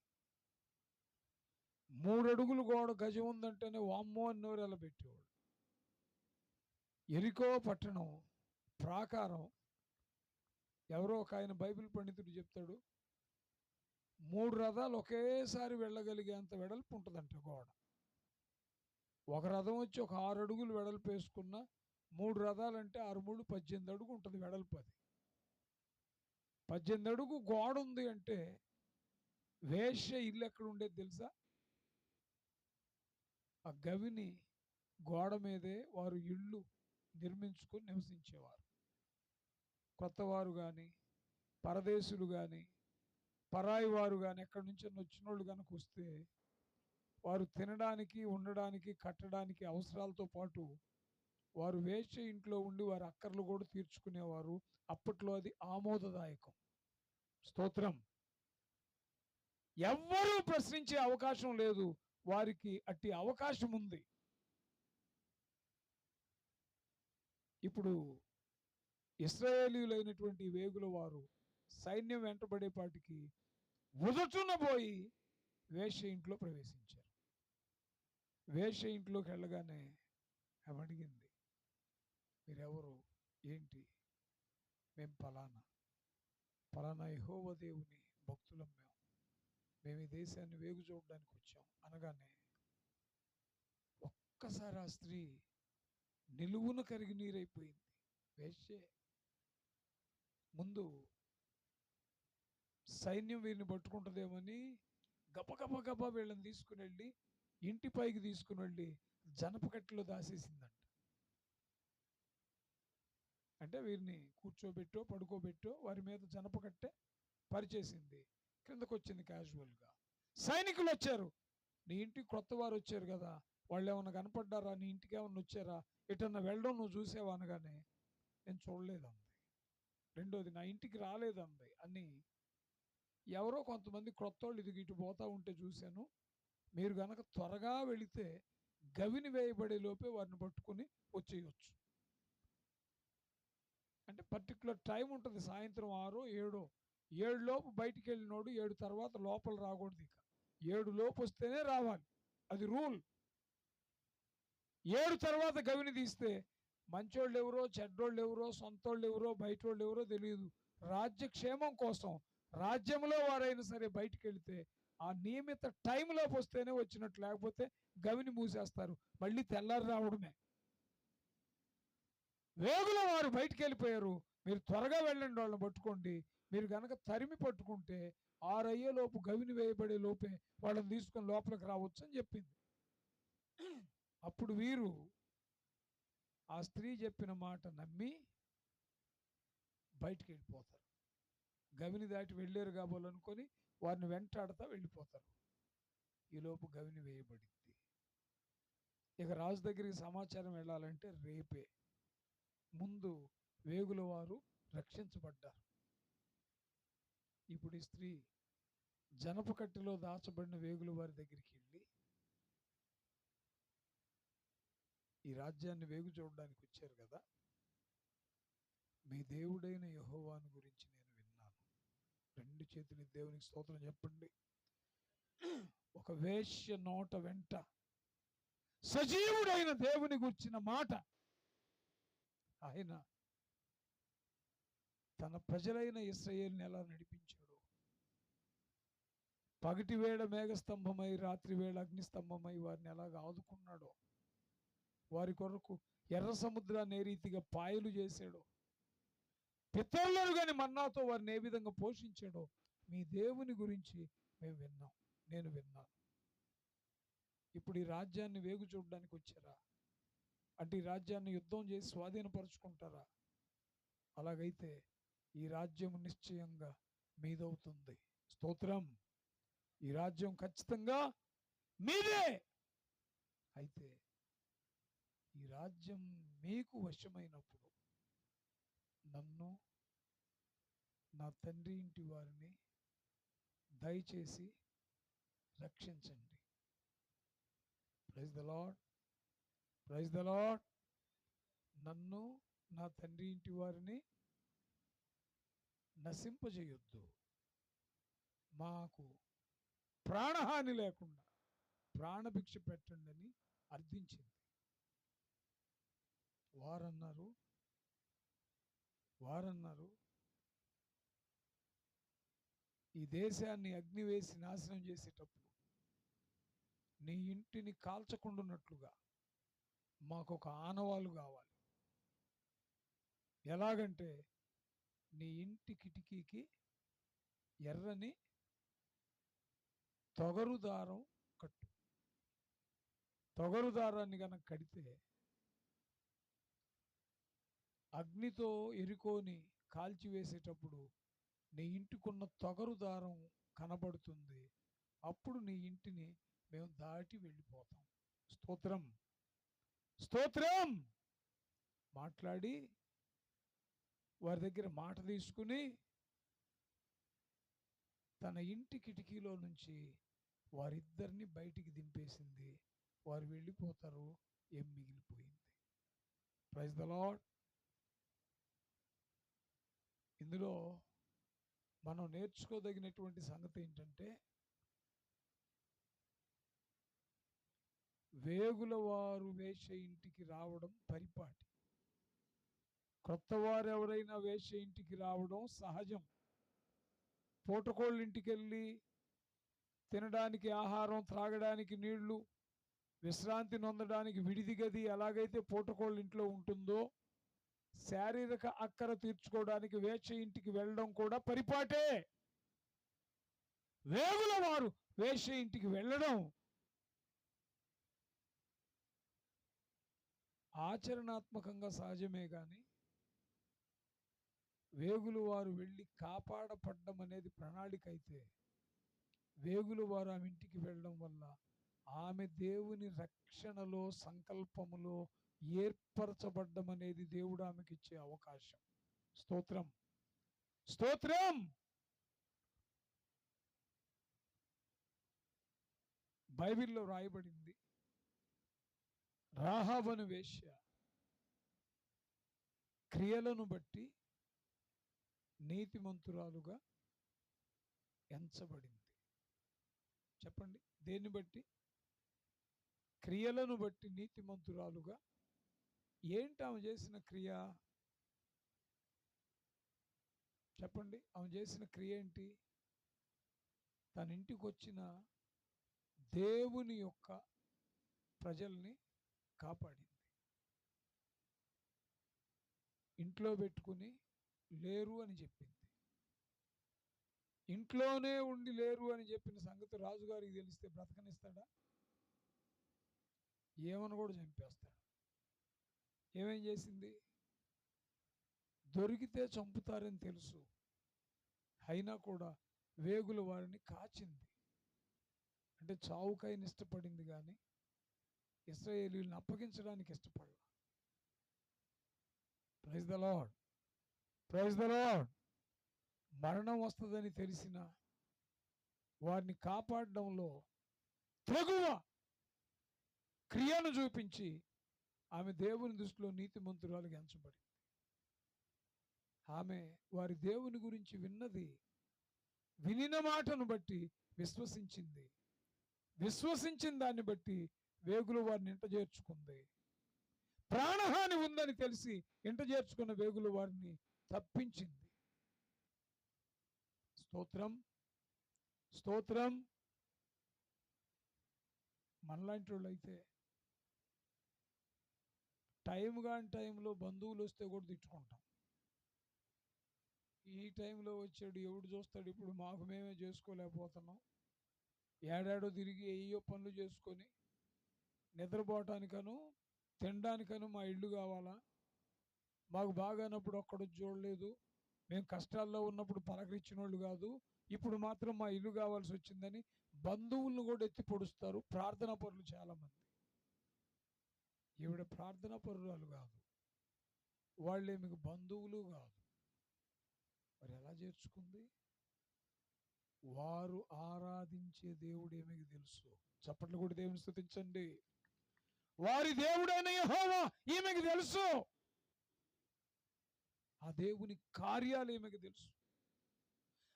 3 అడుగులు గోడ గజం ఉందంటేనే వామ్మో అని నోరెలా పెట్టేవాడు. ఎరికో పట్టణం ప్రాకారం, ఎవరో ఒక ఆయన బైబిల్ పండితుడు చెప్తాడు, 3 రథాలు ఒకేసారి వెళ్ళగలిగేంత వెడల్పు ఉంటుందంట గోడ. ఒక రథం వచ్చి ఒక 6 అడుగులు వెడల్పు వేసుకున్న 3 రథాలంటే 6 3 18 అడుగు ఉంటుంది వెడల్పు. అది 18 అడుగు గోడ ఉంది అంటే వేశ్య ఇల్లు ఎక్కడ ఉండేది తెలుసా? ఆ గవిని గోడ మీదే వారు ఇళ్ళు నిర్మించుకొని నివసించేవారు. కొత్తవారు కానీ, పరదేశులు కానీ, పరాయి వారు కానీ, ఎక్కడి నుంచి వచ్చిన వాళ్ళు కనుక వస్తే వారు తినడానికి, ఉండడానికి, కట్టడానికి అవసరాలతో పాటు వారు వేశ్య ఇంట్లో ఉండి వారి అక్కర్లు కూడా తీర్చుకునేవారు. అప్పట్లో అది ఆమోదదాయకం. స్తోత్రం. ఎవ్వరూ ప్రశ్నించే అవకాశం లేదు, వారికి అట్టి అవకాశం ఉంది. ఇప్పుడు ఇశ్రాయేలీయులైనటువంటి వేగుల వారు సైన్యం వెంటబడేపాటికి ఉదచున పోయి వేశ్య ఇంట్లో ప్రవేశించారు. వేశ్య ఇంట్లోకి వెళ్ళగానే ఆమె అడిగింది, మీరెవరు, ఏంటి? మేము పలానా యెహోవా దేవుని భక్తులం, మేము ఈ దేశాన్ని వేగు చూడడానికి వచ్చాం అనగానే ఒక్కసారి ఆ స్త్రీ నిలువున కరిగి నీరైపోయింది. వేశ్యే. ముందు సైన్యం వీరిని పట్టుకుంటుందేమని గబగబా వీళ్ళని తీసుకుని వెళ్ళి ఇంటి పైకి తీసుకుని వెళ్ళి జనపకట్టెలో దాసేసిందంట. అంటే వీరిని కూర్చోబెట్టో పడుకోబెట్టో వారి మీద జనపకట్టె పరిచేసింది. కిందకు వచ్చింది క్యాజువల్గా. సైనికులు వచ్చారు. నీ ఇంటికి కొత్త వారు వచ్చారు కదా, వాళ్ళు ఏమన్నా కనపడ్డారా, నీ ఇంటికి ఏమన్నా వచ్చారా, ఎటన్నా వెళ్ళడం నువ్వు చూసావా అనగానే నేను చూడలేదంది. రెండోది, నా ఇంటికి రాలేదంది. అని ఎవరో కొంతమంది క్రొత్త వాళ్ళు ఇది ఇటు పోతూ ఉంటే చూశాను, మీరు గనక త్వరగా వెళితే గవిని వేయబడే లోపే వారిని పట్టుకుని వచ్చేయచ్చు. అంటే పర్టికులర్ టైం ఉంటుంది, సాయంత్రం 6 7. 7 లోపు బయటికి వెళ్ళినోడు 7 తర్వాత లోపల రాకూడదు. ఇక 7 లోపు వస్తేనే రావాలి, అది రూల్. 7 తర్వాత గవిని తీస్తే మంచోళ్ళు ఎవరో చెడ్డోళ్ళు ఎవరో సొంతోళ్ళు ఎవరో బయటోళ్ళు ఎవరో తెలియదు, రాజ్యక్షేమం కోసం రాజ్యంలో వారైనా సరే బయటికి వెళితే ఆ నియమిత టైంలోపు వస్తేనే వచ్చినట్టు, లేకపోతే గవిని మూసేస్తారు, మళ్ళీ తెల్లారి రావడమే. వేగుల వారు బయటికి వెళ్ళిపోయారు, మీరు త్వరగా వెళ్ళండి, వాళ్ళని పట్టుకోండి. మీరు గనక తరిమి పట్టుకుంటే 6 అయ్యేలోపు గవిని వేయబడే లోపే వాళ్ళని తీసుకొని లోపలికి రావచ్చు అని చెప్పింది. అప్పుడు వీరు ఆ స్త్రీ చెప్పిన మాట నమ్మి బయటికి వెళ్ళిపోతారు. గవిని దాటి వెళ్ళారు కాబోలనుకొని వారిని వెంటాడుతూ వెళ్ళిపోతారు. ఈలోపు గవిని వేయబడింది. ఇక రాజు దగ్గరికి సమాచారం వెళ్ళాలంటే రేపే. ముందు వేగుల వారు రక్షించబడ్డారు. ఇప్పుడు ఈ స్త్రీ జనపకట్టెలో దాచబడిన వేగుల వారి దగ్గరికి వెళ్ళి, ఈ రాజ్యాన్ని వేగు చూడడానికి వచ్చారు కదా, మీ దేవుడైన యెహోవాను గురించి నేను విన్నాను. 2 చేతులు దేవునికి స్తోత్రం చెప్పండి. ఒక వేశ్య నోట వెంట సజీవుడైన దేవుని గురించిన మాట ఆయన తన ప్రజలైన ఇశ్రాయేలుని ఎలా నడిపించాడో, పగటి వేళ మేఘస్తంభమై రాత్రి వేళ అగ్నిస్తంభమై వారిని ఎలాగ ఆదుకున్నాడో, వారి కొరకు ఎర్ర సముద్రాన్ని ఏ రీతిగా పాయలు చేశాడో, పితరులను కానీ మన్నాతో వారిని ఏ విధంగా పోషించాడో, మీ దేవుని గురించి నేను విన్నాను. ఇప్పుడు ఈ రాజ్యాన్ని వేగు చూడడానికి వచ్చారా? అంటే ఈ రాజ్యాన్ని యుద్ధం చేసి స్వాధీనపరుచుకుంటారా? అలాగైతే ఈ రాజ్యం నిశ్చయంగా మీదవుతుంది. స్తోత్రం. ఈ రాజ్యం ఖచ్చితంగా మీదే. అయితే ఈ రాజ్యం మీకు వశమైనప్పుడు నన్ను, నా తండ్రి ఇంటి వారిని దయచేసి రక్షించండి. Praise the Lord, praise the Lord. నన్ను, నా తండ్రి ఇంటి వారిని నశింపజేయొద్దు, మాకు ప్రాణహాని లేకుండా ప్రాణభిక్ష పెట్టండి అని అర్థించింది. వారన్నారు ఈ దేశాన్ని అగ్ని వేసి నాశనం చేసేటప్పుడు నీ ఇంటిని కాల్చకుండాన్నట్లుగా మాకు ఒక ఆనవాలు కావాలి. ఎలాగంటే నీ ఇంటి కిటికీకి ఎర్రని తొగరు దారం కట్టు. తొగరు దారాన్ని కనుక కడితే అగ్నితో ఎరుకోని కాల్చివేసేటప్పుడు నీ ఇంటికున్న తొగరు దారం కనబడుతుంది. అప్పుడు నీ ఇంటిని మేము దాటి వెళ్ళిపోతాం. స్తోత్రం, స్తోత్రం. మాట్లాడి వారి దగ్గర మాట తీసుకుని తన ఇంటి కిటికీలో నుంచి వారిద్దరిని బయటికి దింపేసింది. వారు వెళ్ళిపోతారు, ఏం మిగిలిపోయింది? Praise the Lord. ఇందులో మనం నేర్చుకోదగినటువంటి సంగతి ఏంటంటే, వేగుల వారు వేశ్య ఇంటికి రావడం పరిపాటి. క్రొత్త వారు ఎవరైనా వేశ్య ఇంటికి రావడం సహజం. పూటకోళ్ళ ఇంటికి వెళ్ళి తినడానికి ఆహారం, త్రాగడానికి నీళ్లు, విశ్రాంతి నొందడానికి విడిది గది ఎలాగైతే పూటకోళ్ళ ఇంట్లో ఉంటుందో, శారీరక అక్కర తీర్చుకోవడానికి వేశ్య ఇంటికి వెళ్ళడం కూడా పరిపాటే. వేగుల వారు వేశ్య ఇంటికి వెళ్ళడం ఆచరణాత్మకంగా సహజమే కానీ వేగులు వారు వెళ్ళి కాపాడపడ్డం అనేది ప్రణాళిక అయితే, వేగులు వారు ఆమె ఇంటికి వెళ్ళడం వల్ల ఆమె దేవుని రక్షణలో, సంకల్పములో ఏర్పరచబడ్డం అనేది దేవుడు ఆమెకి ఇచ్చే అవకాశం. స్తోత్రం, స్తోత్రం. బైబిల్లో రాయబడింది, రాహాబను వేశ్య క్రియలను బట్టి నీతిమంతురాలుగా ఎంచబడింది. చెప్పండి, దేన్ని బట్టి? క్రియలను బట్టి నీతిమంతురాలుగా. ఏంటి ఆమె చేసిన క్రియ? చెప్పండి, ఆమె చేసిన క్రియ ఏంటి? తన ఇంటికి వచ్చిన దేవుని యొక్క ప్రజల్ని కాపాడింది. ఇంట్లో పెట్టుకుని లేరు అని చెప్పింది. ఇంట్లోనే ఉండి లేరు అని చెప్పిన సంగతి రాజుగారికి తెలిస్తే బ్రతకనిస్తాడా? ఏమని కూడా చంపేస్తాడు. ఏమేం చేసింది? దొరికితే చంపుతారని తెలుసు, అయినా కూడా వేగుల వారిని కాచింది. అంటే చావుకైనా ఇష్టపడింది కానీ ఇశ్రాయేలీయులను అప్పగించడానికి ఇష్టపడాల. Praise the Lord, praise the Lord. మరణం వస్తుందని తెలిసిన వారిని కాపాడడంలో తెగువ క్రియను చూపించి ఆమె దేవుని దృష్టిలో నీతిమంతురాలుగా ఎంచబడింది. ఆమె వారి దేవుని గురించి విన్నది, వినిన మాటను బట్టి విశ్వసించింది. విశ్వసించిన దాన్ని బట్టి వేగులు వారిని ఇంట చేర్చుకుంది. ప్రాణహాని ఉందని తెలిసి ఇంట చేర్చుకున్న వేగులు వారిని తప్పించింది. స్తోత్రం, స్తోత్రం. మనలాంటి వాళ్ళు అయితే టైం కాని టైంలో బంధువులు వస్తే కూడా తిట్టుకుంటాం. ఈ టైంలో వచ్చాడు, ఎవడు చూస్తాడు, ఇప్పుడు మాకు మేమే చేసుకోలేకపోతున్నాం, ఏడాడో తిరిగి ఏయో పనులు చేసుకొని నిద్రపోవటానికను తినడానికను మా ఇల్లు కావాలా, మాకు బాగానప్పుడు ఒక్కడు చూడలేదు, మేము కష్టాల్లో ఉన్నప్పుడు పలకరించిన వాళ్ళు కాదు, ఇప్పుడు మాత్రం మా ఇల్లు కావాల్సి వచ్చిందని బంధువులను కూడా ఎత్తి పొడుస్తారు. ప్రార్థనా పరులు చాలామంది. ఈవిడ ప్రార్థనా పరురాలు కాదు, వాళ్ళే మీకు బంధువులు కాదు. మరి ఎలా చేర్చుకుంది? వారు ఆరాధించే దేవుడు ఏమికి తెలుసు. చప్పట్లు కూడా దేవుని స్తుతించండి. వారి దేవుడైన యెహోవా ఈమెకి తెలుసు. ఆ దేవుని కార్యాలు ఈమెకి తెలుసు.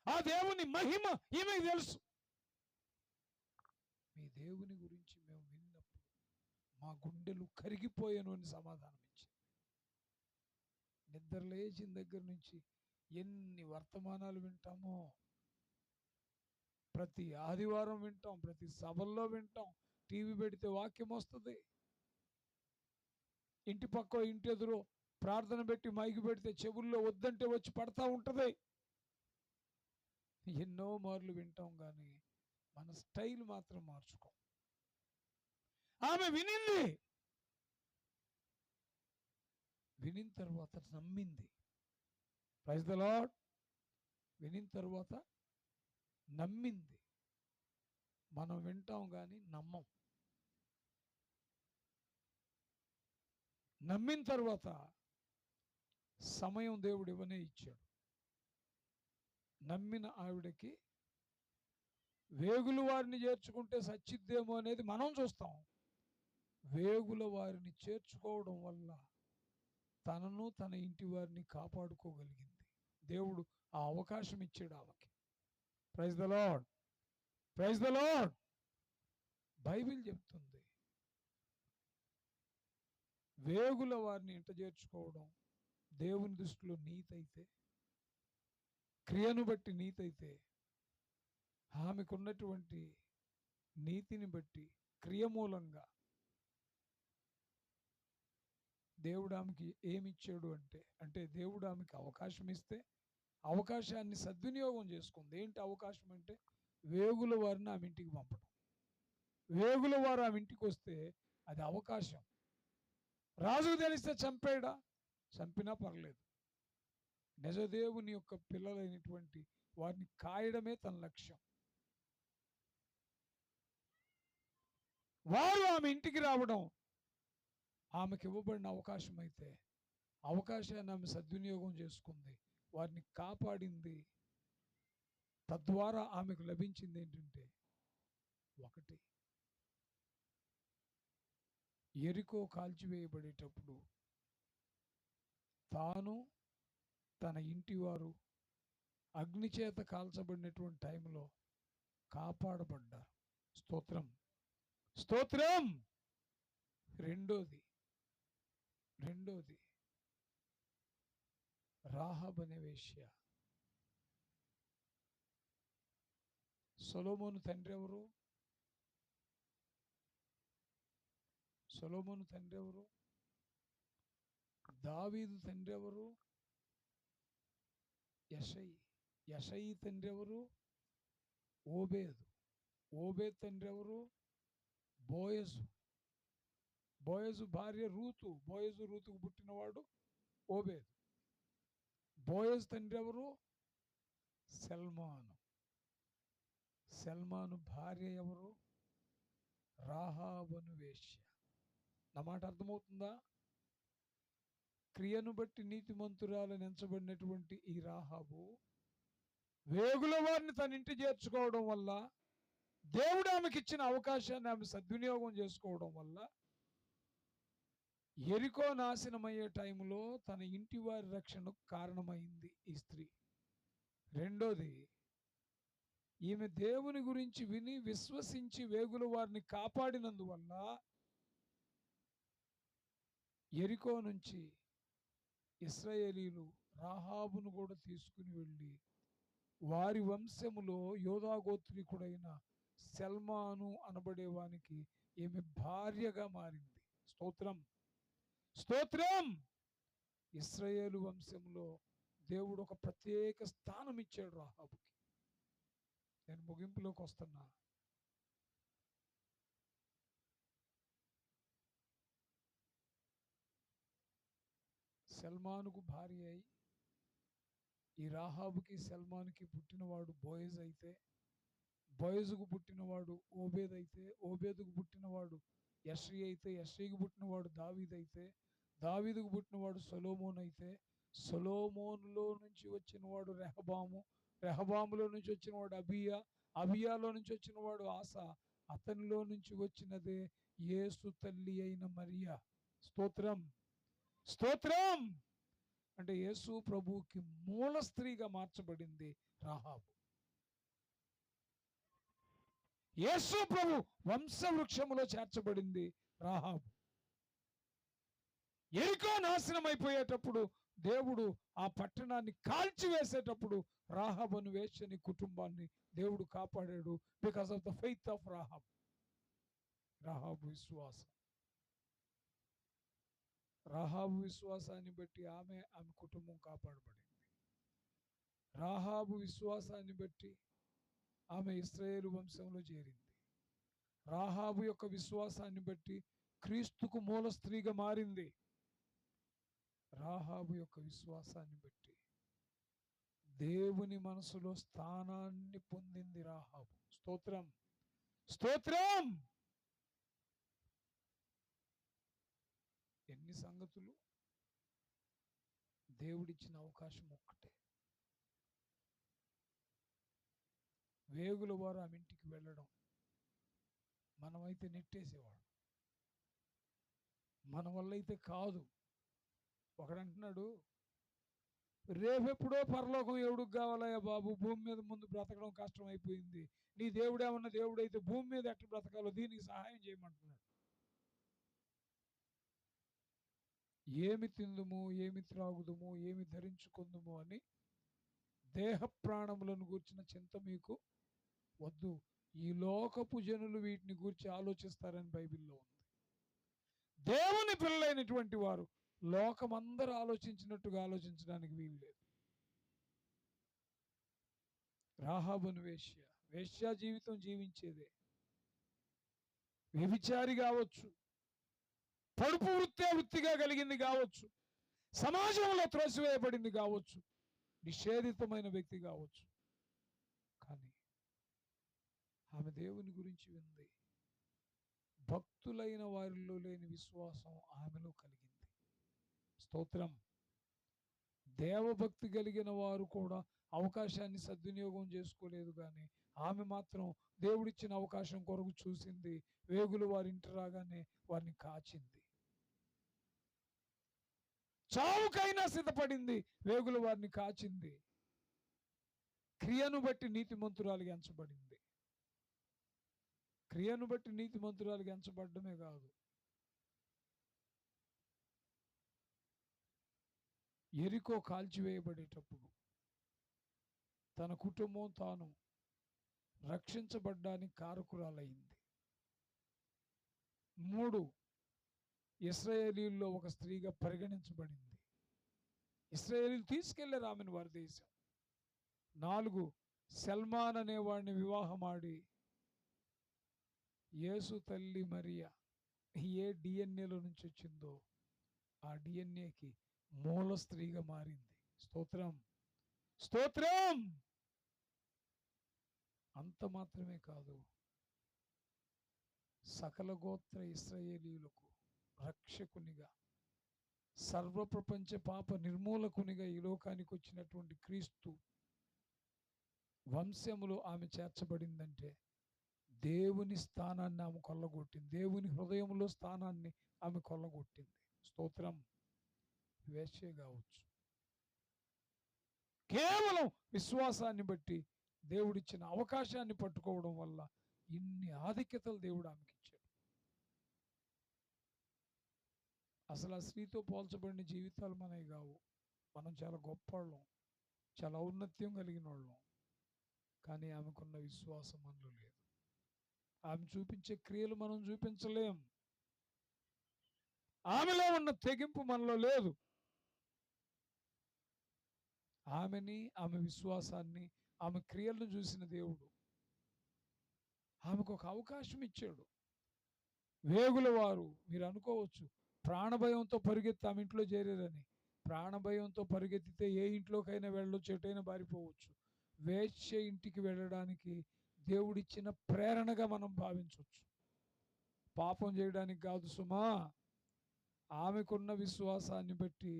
ఆ దేవుని మహిమ ఈమెకి తెలుసు. మీ దేవుని గురించి మేము విన్నప్పుడు మా గుండెలు కరిగిపోయాను అని సమాధానం ఇచ్చింది. నిద్ర లేచిన దగ్గర నుంచి ఎన్ని వర్తమానాలు వింటామో, ప్రతి ఆదివారం వింటాం, ప్రతి సభల్లో వింటాం, టీవీ పెడితే వాక్యం వస్తుంది, ఇంటి పక్క ఇంటి ఎదురు ప్రార్థన పెట్టి మైకి పెడితే చెవుల్లో వద్దంటే వచ్చి పడతా ఉంటుంది. ఎన్నో మార్లు వింటాం కానీ మన స్టైల్ మాత్రం మార్చుకోం. ఆమె వినింది, వినిన తర్వాత నమ్మింది. Praise the Lord. వినిన తర్వాత నమ్మింది. మనం వింటాం కానీ నమ్మం. నమ్మిన తర్వాత సమయం దేవుడు ఇవ్వనే ఇచ్చాడు. నమ్మిన ఆవిడకి వేగుల వారిని చేర్చుకుంటే సచ్చిద్దేమో అనేది మనం చూస్తాం. వేగుల వారిని చేర్చుకోవడం వల్ల తనను తన ఇంటి వారిని కాపాడుకోగలిగింది. దేవుడు ఆ అవకాశం ఇచ్చాడు ఆమెకి. Praise the Lord, praise the Lord. Bible చెప్తుంది, వేగుల వారిని ఇంట చేర్చుకోవడం దేవుని దృష్టిలో నీతి అయితే, క్రియను బట్టి నీతి అయితే, ఆమెకున్నటువంటి నీతిని బట్టి క్రియ మూలంగా దేవుడు ఆమెకి ఏమిచ్చాడు అంటే దేవుడు ఆమెకి అవకాశం ఇస్తే అవకాశాన్ని సద్వినియోగం చేసుకుంది. ఏంటి అవకాశం అంటే వేగుల వారిని ఆమె ఇంటికి పంపడం. వేగుల వారు ఆమె ఇంటికి వస్తే అది అవకాశం. రాజుకు తెలిస్తే చంపేయడా? చంపినా పర్లేదు. నిజదేవుని యొక్క పిల్లలైనటువంటి వారిని కాయడమే తన లక్ష్యం. వారు ఆమె ఇంటికి రావడం ఆమెకి ఇవ్వబడిన అవకాశం అయితే అవకాశాన్ని ఆమె సద్వినియోగం చేసుకుంది, వారిని కాపాడింది. తద్వారా ఆమెకు లభించింది ఏంటంటే, ఒకటి, యెరికో కాల్చివేయబడేటప్పుడు తాను తన ఇంటి వారు అగ్నిచేత కాల్చబడినటువంటి టైంలో కాపాడబడ్డారు. స్తోత్రం, స్తోత్రం. రెండోది రాహాబ్ అనే వేశ్య. సొలొమోను తండ్రి ఎవరు? సొలొమోను తండ్రి ఎవరు? దావీదు తండ్రి ఎవరు? యెషయి. యెషయి తండ్రి ఎవరు? ఓబేదు. ఓబేదు తండ్రి ఎవరు? బోయజు. బోయజు భార్య రూతు. రూతుకు పుట్టినవాడు ఓబేదు. బోయజు తండ్రి ఎవరు? సల్మాను. సల్మాను భార్య ఎవరు? రాహాబను వేశ్య. నా మాట అర్థమవుతుందా? క్రియను బట్టి నీతిమంతురాలని ఎంచబడినటువంటి ఈ రాహాబు వేగుల వారిని తన ఇంటి చేర్చుకోవడం వల్ల, దేవుడు ఆమెకి ఇచ్చిన అవకాశాన్ని ఆమె సద్వినియోగం చేసుకోవడం వల్ల యెరికో నాశనమయ్యే టైంలో తన ఇంటి వారి రక్షణకు కారణమైంది ఈ స్త్రీ. రెండోది, ఈమె దేవుని గురించి విని విశ్వసించి వేగుల వారిని కాపాడినందువల్ల యెరికో నుంచి ఇశ్రాయేలీలు రాహాబును కూడా తీసుకుని వెళ్ళి వారి వంశములో యోధాగోత్రికుడైన సల్మాను అనబడేవానికి ఈమె భార్యగా మారింది. స్తోత్రం, స్తోత్రం. ఇశ్రాయేలు వంశంలో దేవుడు ఒక ప్రత్యేక స్థానం ఇచ్చాడు రాహాబుకి. నేను ముగింపులోకి వస్తున్నా. సల్మానుకు భార్య అయి ఈ రాహాబుకి సల్మాన్కి పుట్టినవాడు బోయజ్ అయితే, బోయజుకు పుట్టినవాడు ఓబేద్ అయితే, ఓబేదుకు పుట్టినవాడు యెషయి అయితే, యెషయికి పుట్టినవాడు దావీదు అయితే, దావీదుకు పుట్టినవాడు సొలొమోను అయితే, సొలొమోనులో నుంచి వచ్చినవాడు రెహబాము, రెహబాములో నుంచి వచ్చినవాడు అబియా, అబియాలో నుంచి వచ్చినవాడు ఆసా, అతనిలో నుంచి వచ్చినదే యేసు తల్లి అయిన మరియా. స్తోత్రం, స్తోత్రం. అంటే యేసు ప్రభువుకి మూల స్త్రీగా మార్చబడింది రాహాబు. యేసు ప్రభు వంశవృక్షములో చేర్చబడింది రాహాబు. యెరికో నాశనం అయిపోయేటప్పుడు దేవుడు ఆ పట్టణాన్ని కాల్చివేసేటప్పుడు రాహాబును వేశ్యని కుటుంబాన్ని దేవుడు కాపాడాడు. Because of the faith of Rahab. Rahab విశ్వాసం. రాహాబు విశ్వాసాన్ని బట్టి ఆమె కుటుంబం కాపాడబడింది. రాహాబు విశ్వాసాన్ని బట్టి ఆమె ఇశ్రాయేలు వంశంలో చేరింది. రాహాబు యొక్క విశ్వాసాన్ని బట్టి క్రీస్తుకు మూల స్త్రీగా మారింది. రాహాబు యొక్క విశ్వాసాన్ని బట్టి దేవుని మనసులో స్థానాన్ని పొందింది రాహాబు. స్తోత్రం, స్తోత్రం. ఎన్ని సంగతులు, దేవుడిచ్చిన అవకాశం ఒక్కటే. వేగుల వారు ఆమె ఇంటికి వెళ్ళడం, మనమైతే నెట్టేసేవాడు, మన వల్ల అయితే కాదు. ఒకడంటున్నాడు, రేపెప్పుడో పరలోకం ఎవడికి కావాలయ్యా బాబు, భూమి మీద ముందు బ్రతకడం కష్టం అయిపోయింది, నీ దేవుడేమన్నా దేవుడైతే భూమి మీద ఎట్లా బ్రతకాలో దీనికి సహాయం చేయమంటున్నాడు. ఏమి తిందుము, ఏమి త్రాగుదుము, ఏమి ధరించుకుందుము అని దేహ ప్రాణములను గూర్చిన చింత మీకు వద్దు. ఈ లోకపు జనులు వీటిని గూర్చి ఆలోచిస్తారని బైబిల్లో ఉంది. దేవుని పిల్లలైనటువంటి వారు లోకమందరూ ఆలోచించినట్టుగా ఆలోచించడానికి వీలు లేదు. రాహాబును వేశ్య, వేశ్యా జీవితం జీవించేదే. వ్యభిచారి కావచ్చు, పొడుపు వృత్తిగా కలిగింది కావచ్చు, సమాజంలో త్రోసివేయబడింది కావచ్చు, నిషేధితమైన వ్యక్తి కావచ్చు, కానీ ఆమె దేవుని గురించి వింది. భక్తులైన వారిలో లేని విశ్వాసం ఆమెలో కలిగింది. స్తోత్రం. దేవభక్తి కలిగిన వారు కూడా అవకాశాన్ని సద్వినియోగం చేసుకోలేదు, కానీ ఆమె మాత్రం దేవుడిచ్చిన అవకాశం కొరకు చూసింది. వేగులు వారి ఇంటి రాగానే వారిని కాచింది. చావుకైనా సిద్ధపడింది. వేగులు వారిని కాచింది. క్రియను బట్టి నీతిమంతురాలిగా ఎంచబడింది. క్రియను బట్టి నీతిమంతురాలిగా ఎంచబడ్డమే కాదు, ఎరికో కాల్చివేయబడేటప్పుడు తన కుటుంబం తాను రక్షించబడ్డానికి కారకురాలయ్యింది. 3 ఇశ్రాయేలీల్లో ఒక స్త్రీగా పరిగణించబడింది. ఇశ్రాయేలీలు తీసుకెళ్లారు ఆమెను వారి దేశం. 4 సల్మాన్ అనేవాడిని వివాహమాడి యేసు తల్లి మరియా ఏ డిఎన్ఏలో నుంచి వచ్చిందో ఆ డిఎన్ఏకి మూల స్త్రీగా మారింది. స్తోత్రం, స్తోత్రం. అంత మాత్రమే కాదు, సకల గోత్ర ఇశ్రాయేలీయులకు రక్షకునిగా, సర్వప్రపంచ పాప నిర్మూలకునిగా ఈ లోకానికి వచ్చినటువంటి క్రీస్తు వంశములో ఆమె చేర్చబడిందంటే దేవుని స్థానాన్ని ఆమె కొల్లగొట్టింది. దేవుని హృదయంలో స్థానాన్ని ఆమె కొల్లగొట్టింది. స్తోత్రం. వేశ్యే కావచ్చు, కేవలం విశ్వాసాన్ని బట్టి దేవుడిచ్చిన అవకాశాన్ని పట్టుకోవడం వల్ల ఇన్ని ఆధిక్యతలు దేవుడు ఆమెకి ఇచ్చాడు. అసలు ఆ స్త్రీతో పోల్చబడిన జీవితాలు మనవి కావు. మనం చాలా గొప్పవాళ్ళం, చాలా ఔన్నత్యం కలిగిన వాళ్ళం, కానీ ఆమెకున్న విశ్వాసం మనలో లేదు. ఆమె చూపించే క్రియలు మనం చూపించలేం. ఆమెలో ఉన్న తెగింపు మనలో లేదు. ఆమెని, ఆమె విశ్వాసాన్ని, ఆమె క్రియలను చూసిన దేవుడు ఆమెకు ఒక అవకాశం ఇచ్చాడు. వేగుల వారు, మీరు అనుకోవచ్చు ప్రాణభయంతో పరిగెత్తి ఆమె ఇంట్లో చేరారని. ప్రాణభయంతో పరిగెత్తితే ఏ ఇంట్లోకైనా వెళ్ళొచ్చు, ఎటైనా పారిపోవచ్చు. వేశ్య ఇంటికి వెళ్ళడానికి దేవుడిచ్చిన ప్రేరణగా మనం భావించవచ్చు. పాపం చేయడానికి కాదు సుమా. ఆమెకున్న విశ్వాసాన్ని బట్టి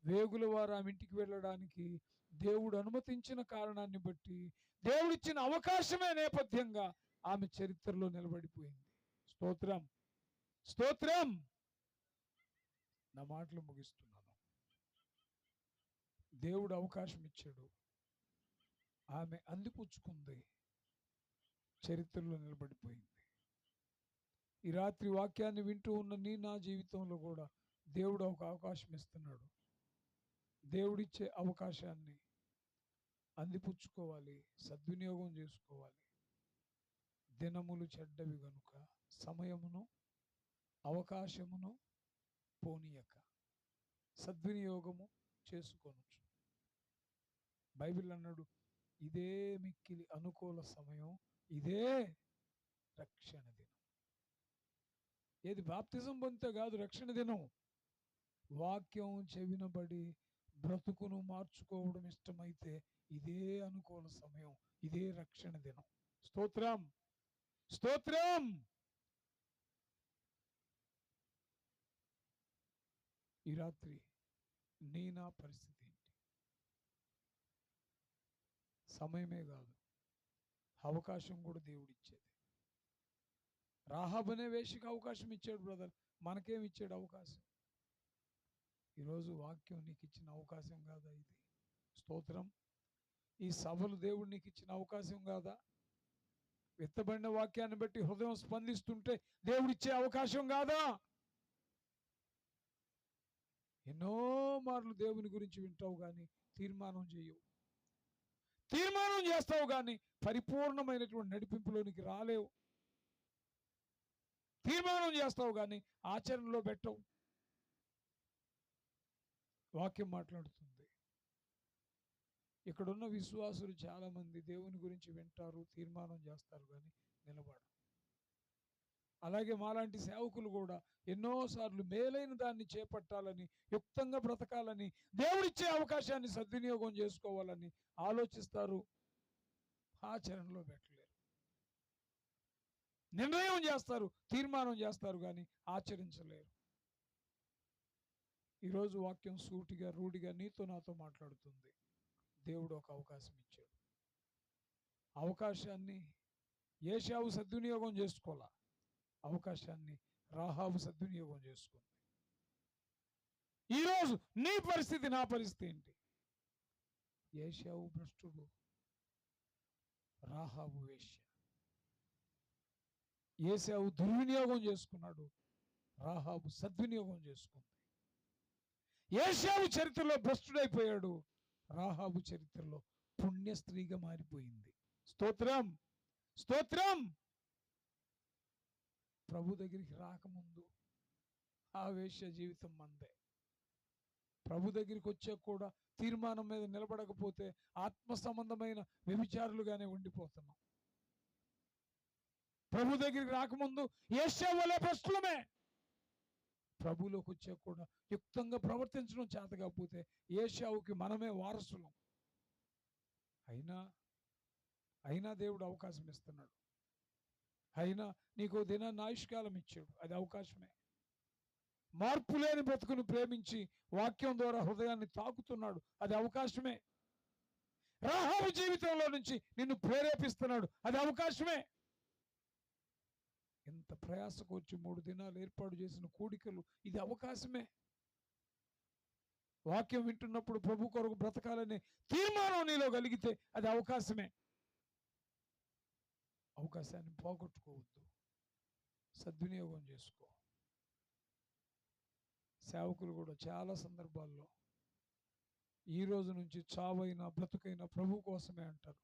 వేగుల వారు ఆమె ఇంటికి వెళ్ళడానికి దేవుడు అనుమతించిన కారణాన్ని బట్టి, దేవుడిచ్చిన అవకాశమే నేపథ్యంగా ఆమె చరిత్రలో నిలబడిపోయింది. స్తోత్రం, స్తోత్రం. నా మాటలు ముగిస్తున్నాను. దేవుడు అవకాశం ఇచ్చాడు, ఆమె అందిపుచ్చుకుంది, చరిత్రలో నిలబడిపోయింది. ఈ రాత్రి వాక్యాన్ని వింటూ ఉన్న నా జీవితంలో కూడా దేవుడు ఒక అవకాశం ఇస్తున్నాడు. దేవుడిచ్చే అవకాశాన్ని అందిపుచ్చుకోవాలి, సద్వినియోగం చేసుకోవాలి. దినములు చెడ్డవి గనుక సమయమును అవకాశమును పోనీయక సద్వినియోగము చేసుకోవచ్చు. బైబిల్ అన్నాడు, ఇదే మిక్కిలి అనుకూల సమయం, ఇదే రక్షణ దినం. ఏది బాప్తిజం పొందితే కాదు రక్షణ దినం. వాక్యం చెవినబడి బ్రతుకును మార్చుకోవడం ఇష్టమైతే ఇదే అనుకూల సమయం, ఇదే రక్షణ దినం. స్తోత్రం, స్తోత్రం. ఈ రాత్రి నా పరిస్థితి ఏంటి? సమయమే కాదు, అవకాశం కూడా దేవుడిచ్చేది. రాహాబు అనే వేశ్యకి అవకాశం ఇచ్చాడు బ్రదర్, మనకేం ఇచ్చాడు అవకాశం? ఈరోజు వాక్యం నీకు ఇచ్చిన అవకాశం కాదా ఇది? స్తోత్రం. ఈ సభలు దేవుడు నీకు ఇచ్చిన అవకాశం కాదా? విత్తబడిన వాక్యాన్ని బట్టి హృదయం స్పందిస్తుంటే దేవుడిచ్చే అవకాశం కాదా? ఎన్నో మార్లు దేవుని గురించి వింటావు కానీ తీర్మానం చేయవు. తీర్మానం చేస్తావు కానీ పరిపూర్ణమైనటువంటి నడిపింపులోనికి రాలేవు. తీర్మానం చేస్తావు కానీ ఆచరణలో పెట్టవు. వాక్యం మాట్లాడుతుంది. ఇక్కడున్న విశ్వాసులు చాలామంది దేవుని గురించి వింటారు, తీర్మానం చేస్తారు కానీ నిలబడరు. అలాగే మాలాంటి సేవకులు కూడా ఎన్నోసార్లు మేలైన దాన్ని చేపట్టాలని, యుక్తంగా బ్రతకాలని, దేవుడిచ్చే అవకాశాన్ని సద్వినియోగం చేసుకోవాలని ఆలోచిస్తారు, ఆచరణలో పెట్టలేరు. నిర్ణయం చేస్తారు, తీర్మానం చేస్తారు కానీ ఆచరించలేరు. ఈరోజు వాక్యం సూటిగా రూఢిగా నీతో నాతో మాట్లాడుతుంది. దేవుడు ఒక అవకాశం ఇచ్చాడు. అవకాశాన్ని ఏశావు సద్వినియోగం చేసుకోవాలా, అవకాశాన్ని రాహాబు సద్వినియోగం చేసుకుంది. ఈరోజు నీ పరిస్థితి, నా పరిస్థితి ఏంటి? ఏశావు భ్రష్టుడు, రాహాబు వేశ్య. ఏశావు దుర్వినియోగం చేసుకున్నాడు, రాహాబు సద్వినియోగం చేసుకుంది. ఏశావు చరిత్రలో భ్రష్టుడైపోయాడు, రాహాబు చరిత్రలో పుణ్య స్త్రీగా మారిపోయింది. స్తోత్రం, స్తోత్రం. ప్రభు దగ్గరికి రాకముందు ఆ వేశ్య జీవితం మందే. ప్రభు దగ్గరికి వచ్చాక కూడా తీర్మానం మీద నిలబడకపోతే ఆత్మ సంబంధమైన వ్యభిచారులుగానే ఉండిపోతున్నాం. ప్రభు దగ్గరికి రాకముందు ఏశావు వలె భ్రష్టులమే. ప్రభులోకి వచ్చాక కూడా యుక్తంగా ప్రవర్తించడం చేత కాకపోతే ఏశావుకి మనమే వారసులం. అయినా దేవుడు అవకాశం ఇస్తున్నాడు. అయినా నీకు దినాన్ని ఆయుష్కాలం ఇచ్చాడు, అది అవకాశమే. మార్పు లేని బ్రతుకును ప్రేమించి వాక్యం ద్వారా హృదయాన్ని తాకుతున్నాడు, అది అవకాశమే. రాహాబు జీవితంలో నుంచి నిన్ను ప్రేరేపిస్తున్నాడు, అది అవకాశమే. ఎంత ప్రయాసకు వచ్చి 3 దినాలు ఏర్పాటు చేసిన కూడికలు, ఇది అవకాశమే. వాక్యం వింటున్నప్పుడు ప్రభు కొరకు బ్రతకాలనే తీర్మానం నీలో కలిగితే అది అవకాశమే. అవకాశాన్ని పోగొట్టుకోవద్దు, సద్వినియోగం చేసుకో. సేవకులు కూడా చాలా సందర్భాల్లో ఈ రోజు నుంచి చావైనా బ్రతుకైనా ప్రభు కోసమే అంటారు.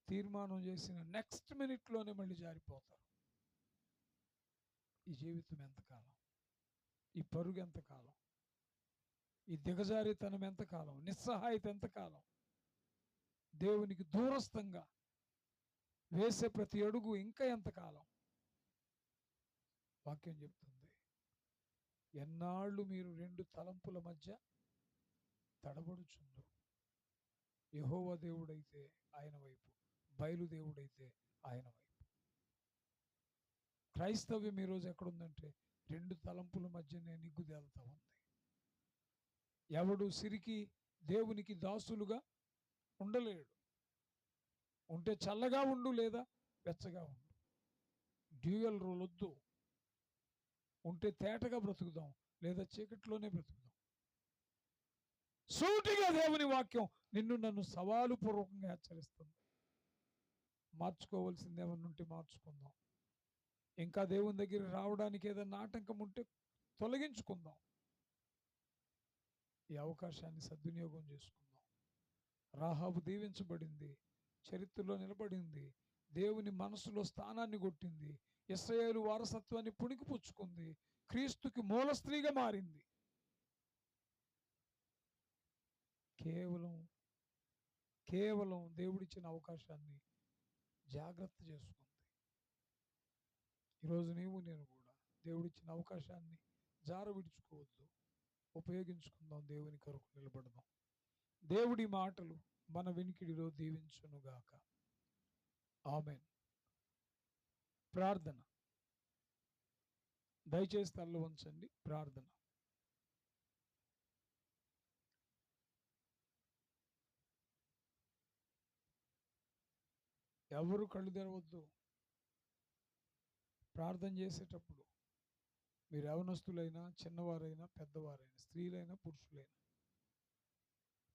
తీర్మానం చేసిన నెక్స్ట్ మినిట్లోనే మళ్ళీ జారిపోతారు. ఈ జీవితం ఎంతకాలం? ఈ పరుగు ఎంతకాలం? ఈ దిగజారితనం ఎంతకాలం? నిస్సహాయత ఎంతకాలం? దేవునికి దూరస్థంగా వేసే ప్రతి అడుగు ఇంకా ఎంతకాలం? వాక్యం చెప్తుంది, ఎన్నాళ్ళు మీరు 2 తలంపుల మధ్య తడబడుచుండు. యెహోవా దేవుడైతే ఆయన వైపు, బయలుదేవుడైతే ఆయన వైపు. క్రైస్తవ్యం ఈరోజు ఎక్కడుందంటే 2 తలంపుల మధ్యనే నిగ్గుదేలుతా ఉంది. ఎవడు సిరికి దేవునికి దాసులుగా ఉండలేడు. ఉంటే చల్లగా ఉండు, లేదా వెచ్చగా ఉండు. డ్యూయల్ రూల్ వద్దు. ఉంటే తేటగా బ్రతుకుదాం, లేదా చీకట్లోనే బ్రతుకుదాం. సూటిగా దేవుని వాక్యం నిన్ను నన్ను సవాలు పూర్వకంగా హెచ్చరిస్తుంది. మార్చుకోవాల్సింది ఏమన్నా ఉంటే మార్చుకుందాం. ఇంకా దేవుని దగ్గర రావడానికి ఏదన్నా ఆటంకం ఉంటే తొలగించుకుందాం. ఈ అవకాశాన్ని సద్వినియోగం చేసుకుందాం. రాహాబు దీవించబడింది, చరిత్రలో నిలబడింది, దేవుని మనసులో స్థానాన్ని కొట్టింది, ఇశ్రాయేలు వారసత్వాన్ని పుణికిపుచ్చుకుంది, క్రీస్తుకి మూల స్త్రీగా మారింది. కేవలం దేవుడిచ్చిన అవకాశాన్ని జాగ్రత్త చేసుకుంది. ఈరోజు నేను కూడా దేవుడిచ్చిన అవకాశాన్ని జార విడుచుకోవద్దు, ఉపయోగించుకుందాం. దేవుని కొరకు నిలబడదాం. దేవుడి మాటలు మన వినికిడిలో దీవించునుగాక. ఆమేన్. ప్రార్థన. దయచేసి తల్ల వంచండి. ప్రార్థన. ఎవరు కళ్ళు తెరవద్దు. ప్రార్థన చేసేటప్పుడు మీరు యవనస్తులైనా, చిన్నవారైనా, పెద్దవారైనా, స్త్రీలైనా, పురుషులైనా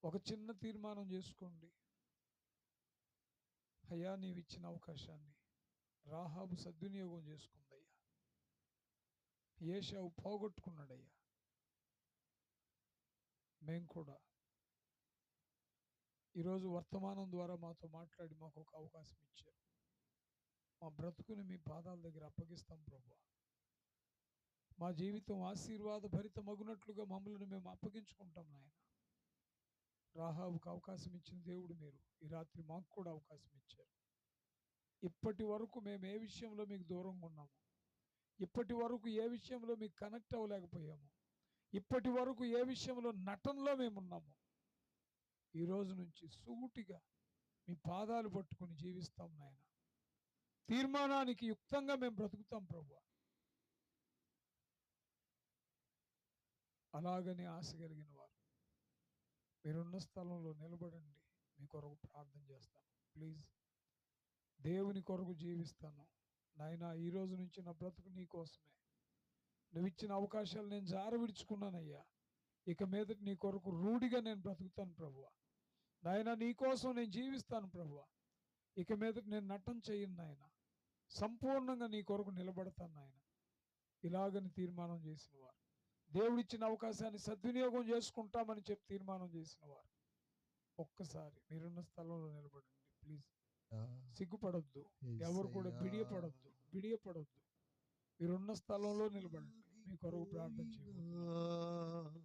ఒక చిన్న తీర్మానం చేసుకోండి. అయ్యా, నీవు ఇచ్చిన అవకాశాన్ని రాహాబు సద్వినియోగం చేసుకుందయ్యా. ఏశావు పోగొట్టుకున్నాడయ్యా. మేము కూడా ఈరోజు వర్తమానం ద్వారా మాతో మాట్లాడి మాకు ఒక అవకాశం ఇచ్చారు. మా బ్రతుకుని మీ పాదాల దగ్గర అప్పగిస్తాం ప్రభువా. మా జీవితం ఆశీర్వాద భరితమగునట్లుగా మమ్మల్ని మేము అప్పగించుకుంటాం నాయన. రాహాబుకు అవకాశం ఇచ్చిన దేవుడు మీరు ఈ రాత్రి మాకు కూడా అవకాశం ఇచ్చారు. ఇప్పటి వరకు మేము ఏ విషయంలో మీకు దూరంగా ఉన్నాము, ఇప్పటి వరకు ఏ విషయంలో మీకు కనెక్ట్ అవ్వలేకపోయాము, ఇప్పటి వరకు ఏ విషయంలో నటనలో మేము ఉన్నాము, ఈ రోజు నుంచి సూటిగా మీ పాదాలు పట్టుకుని జీవిస్తాం నాయన. తీర్మానానికి యుక్తంగా మేము బ్రతుకుతాం ప్రభువా. అలాగనే ఆశ కలిగిన వారు మీరున్న స్థలంలో నిలబడండి. మీ కొరకు ప్రార్థన చేస్తాను. ప్లీజ్, దేవుని కొరకు జీవిస్తాను నాయన. ఈ రోజు నుంచి నా బ్రతుకు నీ కోసమే. నువ్వు ఇచ్చిన అవకాశాలు నేను జార విడుచుకున్నానయ్యా. ఇక మీద నీ కొరకు రూఢిగా నేను బ్రతుకుతాను ప్రభువా. నాయన నీ కోసం నేను జీవిస్తాను ప్రభువా. ఇక మీద నేను నటన చేయను నాయన. సంపూర్ణంగా నీ కొరకు నిలబడతాను నాయన. ఇలాగని తీర్మానం చేసిన వారు, దేవుడిచ్చిన అవకాశాన్ని సద్వినియోగం చేసుకుంటామని చెప్పి తీర్మానం చేసిన వారు ఒక్కసారి మీరున్న స్థలంలో నిలబడండి. ప్లీజ్, సిగ్గుపడొద్దు, ఎవరు కూడా బిడియపడొద్దు. మీరున్న స్థలంలో నిలబడండి. మీ కొరకు ప్రార్థన చేయబోతున్నాను.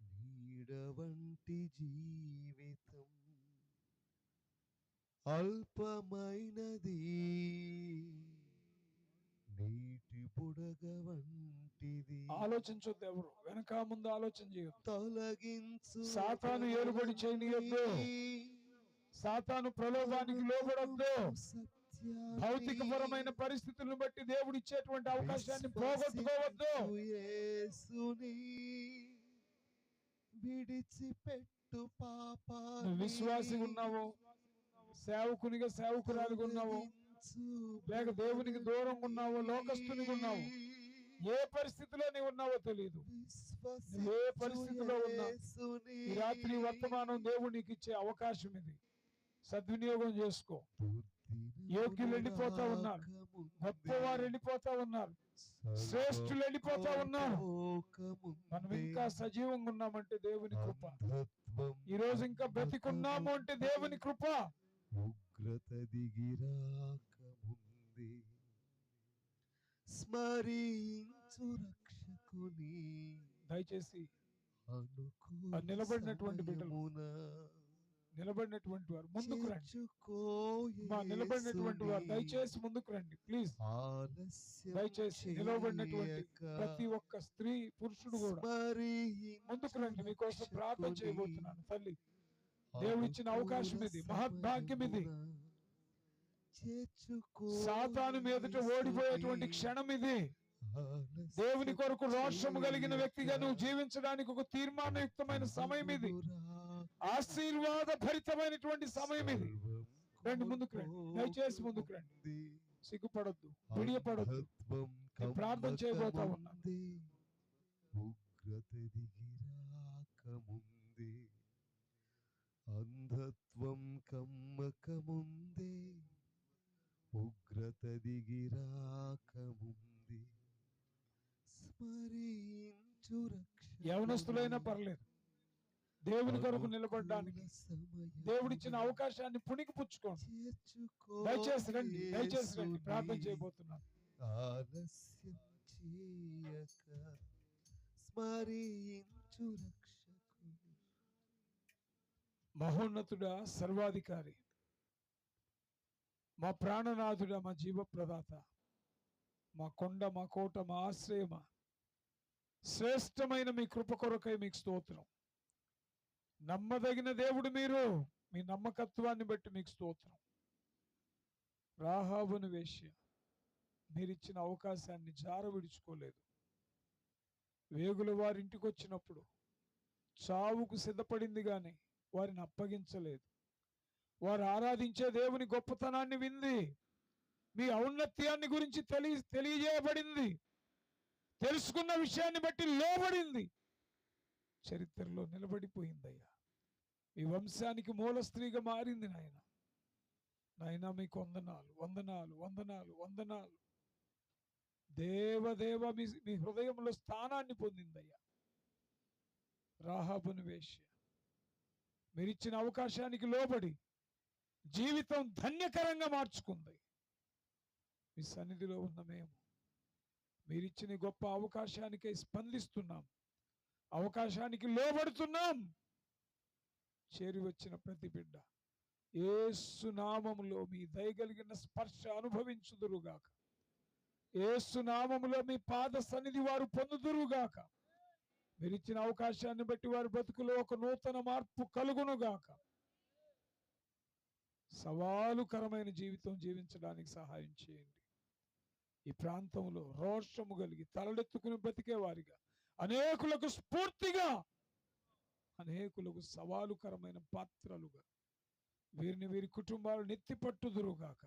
నీడ వంటి జీవితం అల్పమైనది, నీటి బుడగ వంటిది. ఆలోచించొద్దు, ఎవరు వెనక ముందు ఆలోచన చేయొద్దు. తొలగించు సాతాను ఏలుబడి చేయనియొద్దు. సాతాను ప్రలోభానికి లోబడొద్దు. భౌతికపరమైన పరిస్థితులను బట్టి దేవుడు ఇచ్చేటువంటి అవకాశాన్ని పోగొట్టుకోవద్దు. యేసుని విడిచిపెట్టు పాపాన్ని. విశ్వాసి ఉన్నావు, సేవకునిగా సేవకురాలుగా ఉన్నావు, లేక దేవునికి దూరంగా ఉన్నావు, లోకస్తునిగా ఉన్నావు, ఏ పరిస్థితిలో నీవు ఉన్నావో తెలియదు. ఏ పరిస్థితిలో ఉన్నావు, ఈ రాత్రి వర్తమానం దేవుడు నీకు ఇచ్చే అవకాశం ఇది. సద్వినియోగం చేసుకో. యోగ్యులు వెళ్ళిపోతా ఉన్నారు, గొప్పవారు వెళ్ళిపోతా ఉన్నారు, శ్రేష్ఠులు వెళ్ళిపోతా ఉన్నారు. మనం ఇంకా సజీవంగా ఉన్నామంటే దేవుని కృప. ఈ రోజు ఇంకా బ్రతికున్నాము అంటే దేవుని కృప. ఉగ్రత దిగిరాకముందే స్మరించు రక్షకుని. దయచేసి నిలబడినటువంటి బిడ్డలు, నిలబడినటువంటి వారు ముందుకు రండి. నిలబడినటువంటి వారు దయచేసి ముందుకు రండి ప్లీజ్. దయచేసి నిలబడినటువంటి ప్రతి ఒక్క స్త్రీ పురుషుడు కూడా ముందుకు రండి. మీకోసం ప్రార్థన చేయబోతున్నాను. తల్లి, దేవుడిచ్చిన అవకాశం ఇది, మహద్భాగ్యం ఇది. సాతాను మీదట ఓడిపోయేటువంటి క్షణం ఇది. దేవుని కొరకు రోషము కలిగిన వ్యక్తిగా నువ్వు జీవించడానికి ఒక తీర్మానయుక్తమైన సమయం ఇది. ఆశీర్వాద భరితమైనటువంటి సమయం ఇది. రండి, ముందుకు రండి, దయచేసి ముందుకు రండి. సిగ్గుపడొద్దు, బిడియపడొద్దు. నేను ప్రార్థన చేయబోతా ఉన్నా. ఉగ్రత దిగిరాకముందే, అంధత్వం కమ్మకముందే, ఉగ్రత దిగిరాకముందే స్మరించు రక్షకుని. యవనస్తులైనా పర్లేదు, దేవుని కొరకు నిలబడడానికి దేవుడిచ్చిన అవకాశాన్ని పుణికి పుచ్చుకోండి. దయచేసి రండి, దయచేసి రండి, ప్రార్థన చేయబోతున్నాను. ఆలస్యం చేయక స్మరించు రక్షకుని. మహోన్నతుడా, సర్వాధికారి, మా ప్రాణనాథుడా, మా జీవప్రదాత, మా కొండ, మా కోట, మా ఆశ్రయమా, శ్రేష్టమైన మీ కృప కొరకై మీకు స్తోత్రం. నమ్మదగిన దేవుడు మీరు, మీ నమ్మకత్వాన్ని బట్టి మీకు స్తోత్రం. రాహాబును వేశ్య మీరిచ్చిన అవకాశాన్ని జార విడుచుకోలేదు. వేగుల వారింటికి వచ్చినప్పుడు చావుకు సిద్ధపడింది కానీ వారిని అప్పగించలేదు. వారు ఆరాధించే దేవుని గొప్పతనాన్ని వింది, మీ ఔన్నత్యాన్ని గురించి తెలియజేయబడింది, తెలుసుకున్న విషయాన్ని బట్టి లోబడింది, చరిత్రలో నిలబడిపోయిందయ్యా. మీ వంశానికి మూల స్త్రీగా మారింది నాయన. నాయన మీకు వందనాలు, వందనాలు, వందనాలు, వందనాలు. దేవదేవ మీ హృదయంలో స్థానాన్ని పొందిందయ్యా. రాహాబును వేశ్య మీరిచ్చిన అవకాశానికి లోబడి జీవితం ధన్యకరంగా మార్చుకుంది. మీ సన్నిధిలో ఉన్న మేము మీరిచ్చిన గొప్ప అవకాశానికై స్పందిస్తున్నాం, అవకాశానికి లోబడుతున్నాం. చేరి వచ్చిన ప్రతి బిడ్డ యేసు నామములో మీ దయగలిగిన స్పర్శ అనుభవించుదురుగాక. యేసు నామములో మీ పాద సన్నిధి వారు పొందుదురుగాక. మీరిచ్చిన అవకాశాన్ని బట్టి వారి బ్రతుకులో ఒక నూతన మార్పు కలుగునుగాక. సవాలుకరమైన జీవితం జీవించడానికి సహాయం చేయండి. ఈ ప్రాంతంలో రోషము కలిగి తలడెత్తుకుని బ్రతికే వారిగా, అనేకులకు స్ఫూర్తిగా, అనేకులకు సవాలుకరమైన పాత్రలుగా వీరిని వీరి కుటుంబాలు నెత్తిపట్టుదురుగాక.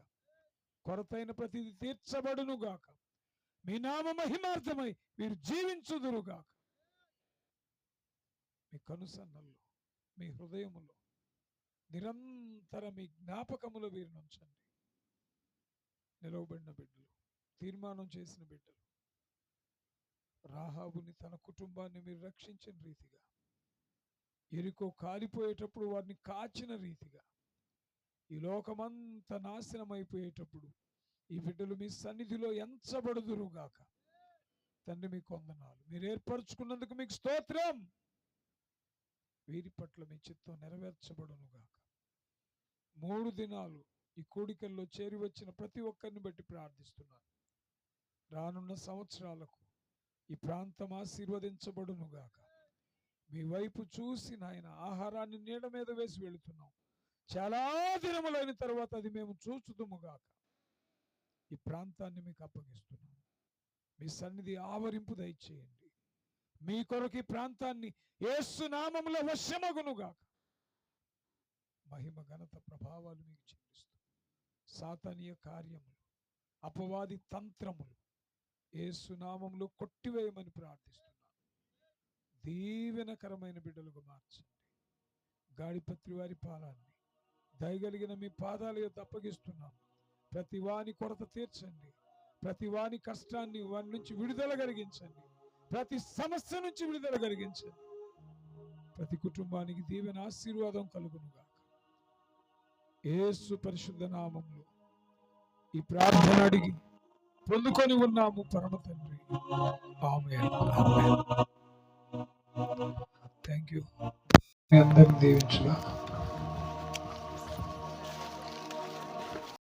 కొరతైన ప్రతిది తీర్చబడునుగాక. మీ నామ మహిమార్థమై వీరు జీవించుదురుగాక. మీ కనుసన్నల్లో, మీ హృదయములో నిరంతర మీ జ్ఞాపకములో వీరిని ఉంచండి. నిలవబడిన బిడ్డలు, తీర్మానం చేసిన బిడ్డలు, రాహాబుని తన కుటుంబాన్ని మీరు రక్షించిన రీతిగా, ఎరికో కాలిపోయేటప్పుడు వారిని కాచిన రీతిగా, ఈ లోకమంతా నాశనం అయిపోయేటప్పుడు ఈ బిడ్డలు మీ సన్నిధిలో ఎంచబడుదురుగాక. తండ్రి మీకు వందనాలు. మీరు ఏర్పరచుకున్నందుకు మీకు స్తోత్రం. వీరి పట్ల మీ చిత్తం నెరవేర్చబడునుగాక. 3 దినాలు ఈ కూడికల్లో చేరి వచ్చిన ప్రతి ఒక్కరిని బట్టి ప్రార్థిస్తున్నాను. రానున్న సంవత్సరాలకు ఈ ప్రాంతం ఆశీర్వదించబడునుగాక. మీ వైపు చూసి నాయన ఆహారాన్ని నీడ మీద వేసి వెళుతున్నాం. చాలా దినములైన తర్వాత అది మేము చూచుదుముగాక. ఈ ప్రాంతాన్ని మీకు అప్పగిస్తున్నాం. మీ సన్నిధి ఆవరింపు దయచేయండి. మీ కొరకు ఈ ప్రాంతాన్ని యేసు నామములో వశమగునుగాక. మహిమ ఘనత ప్రభావాలు మీకు చెల్లిస్తూ సాతానీయ కార్యములు, అపవాది తంత్రములు యేసు నామములో కొట్టివేయమని ప్రార్థిస్తున్నాను. దీవెనకరమైన బిడ్డలుగా మార్చండి. గాడిపత్రి వారి పాదాన్ని దయగలిగిన మీ పాదాల యొద్ద అప్పగిస్తున్నాం. ప్రతి వాని కొరత తీర్చండి. ప్రతి వాని కష్టాన్ని వారి నుంచి విడుదల కలిగించండి. ప్రతి సమస్య నుంచి విడుదల కలిగించండి. ప్రతి కుటుంబానికి దీవెన ఆశీర్వాదం కలుగునుగాక. యేసు పరిశుద్ధ నామములో ఈ ప్రార్థన అడిగి పొందుకొని ఉన్నాము పరమ తండ్రి. ఆమేన్. Thank you. మీ అందరిని దీవించుగాక.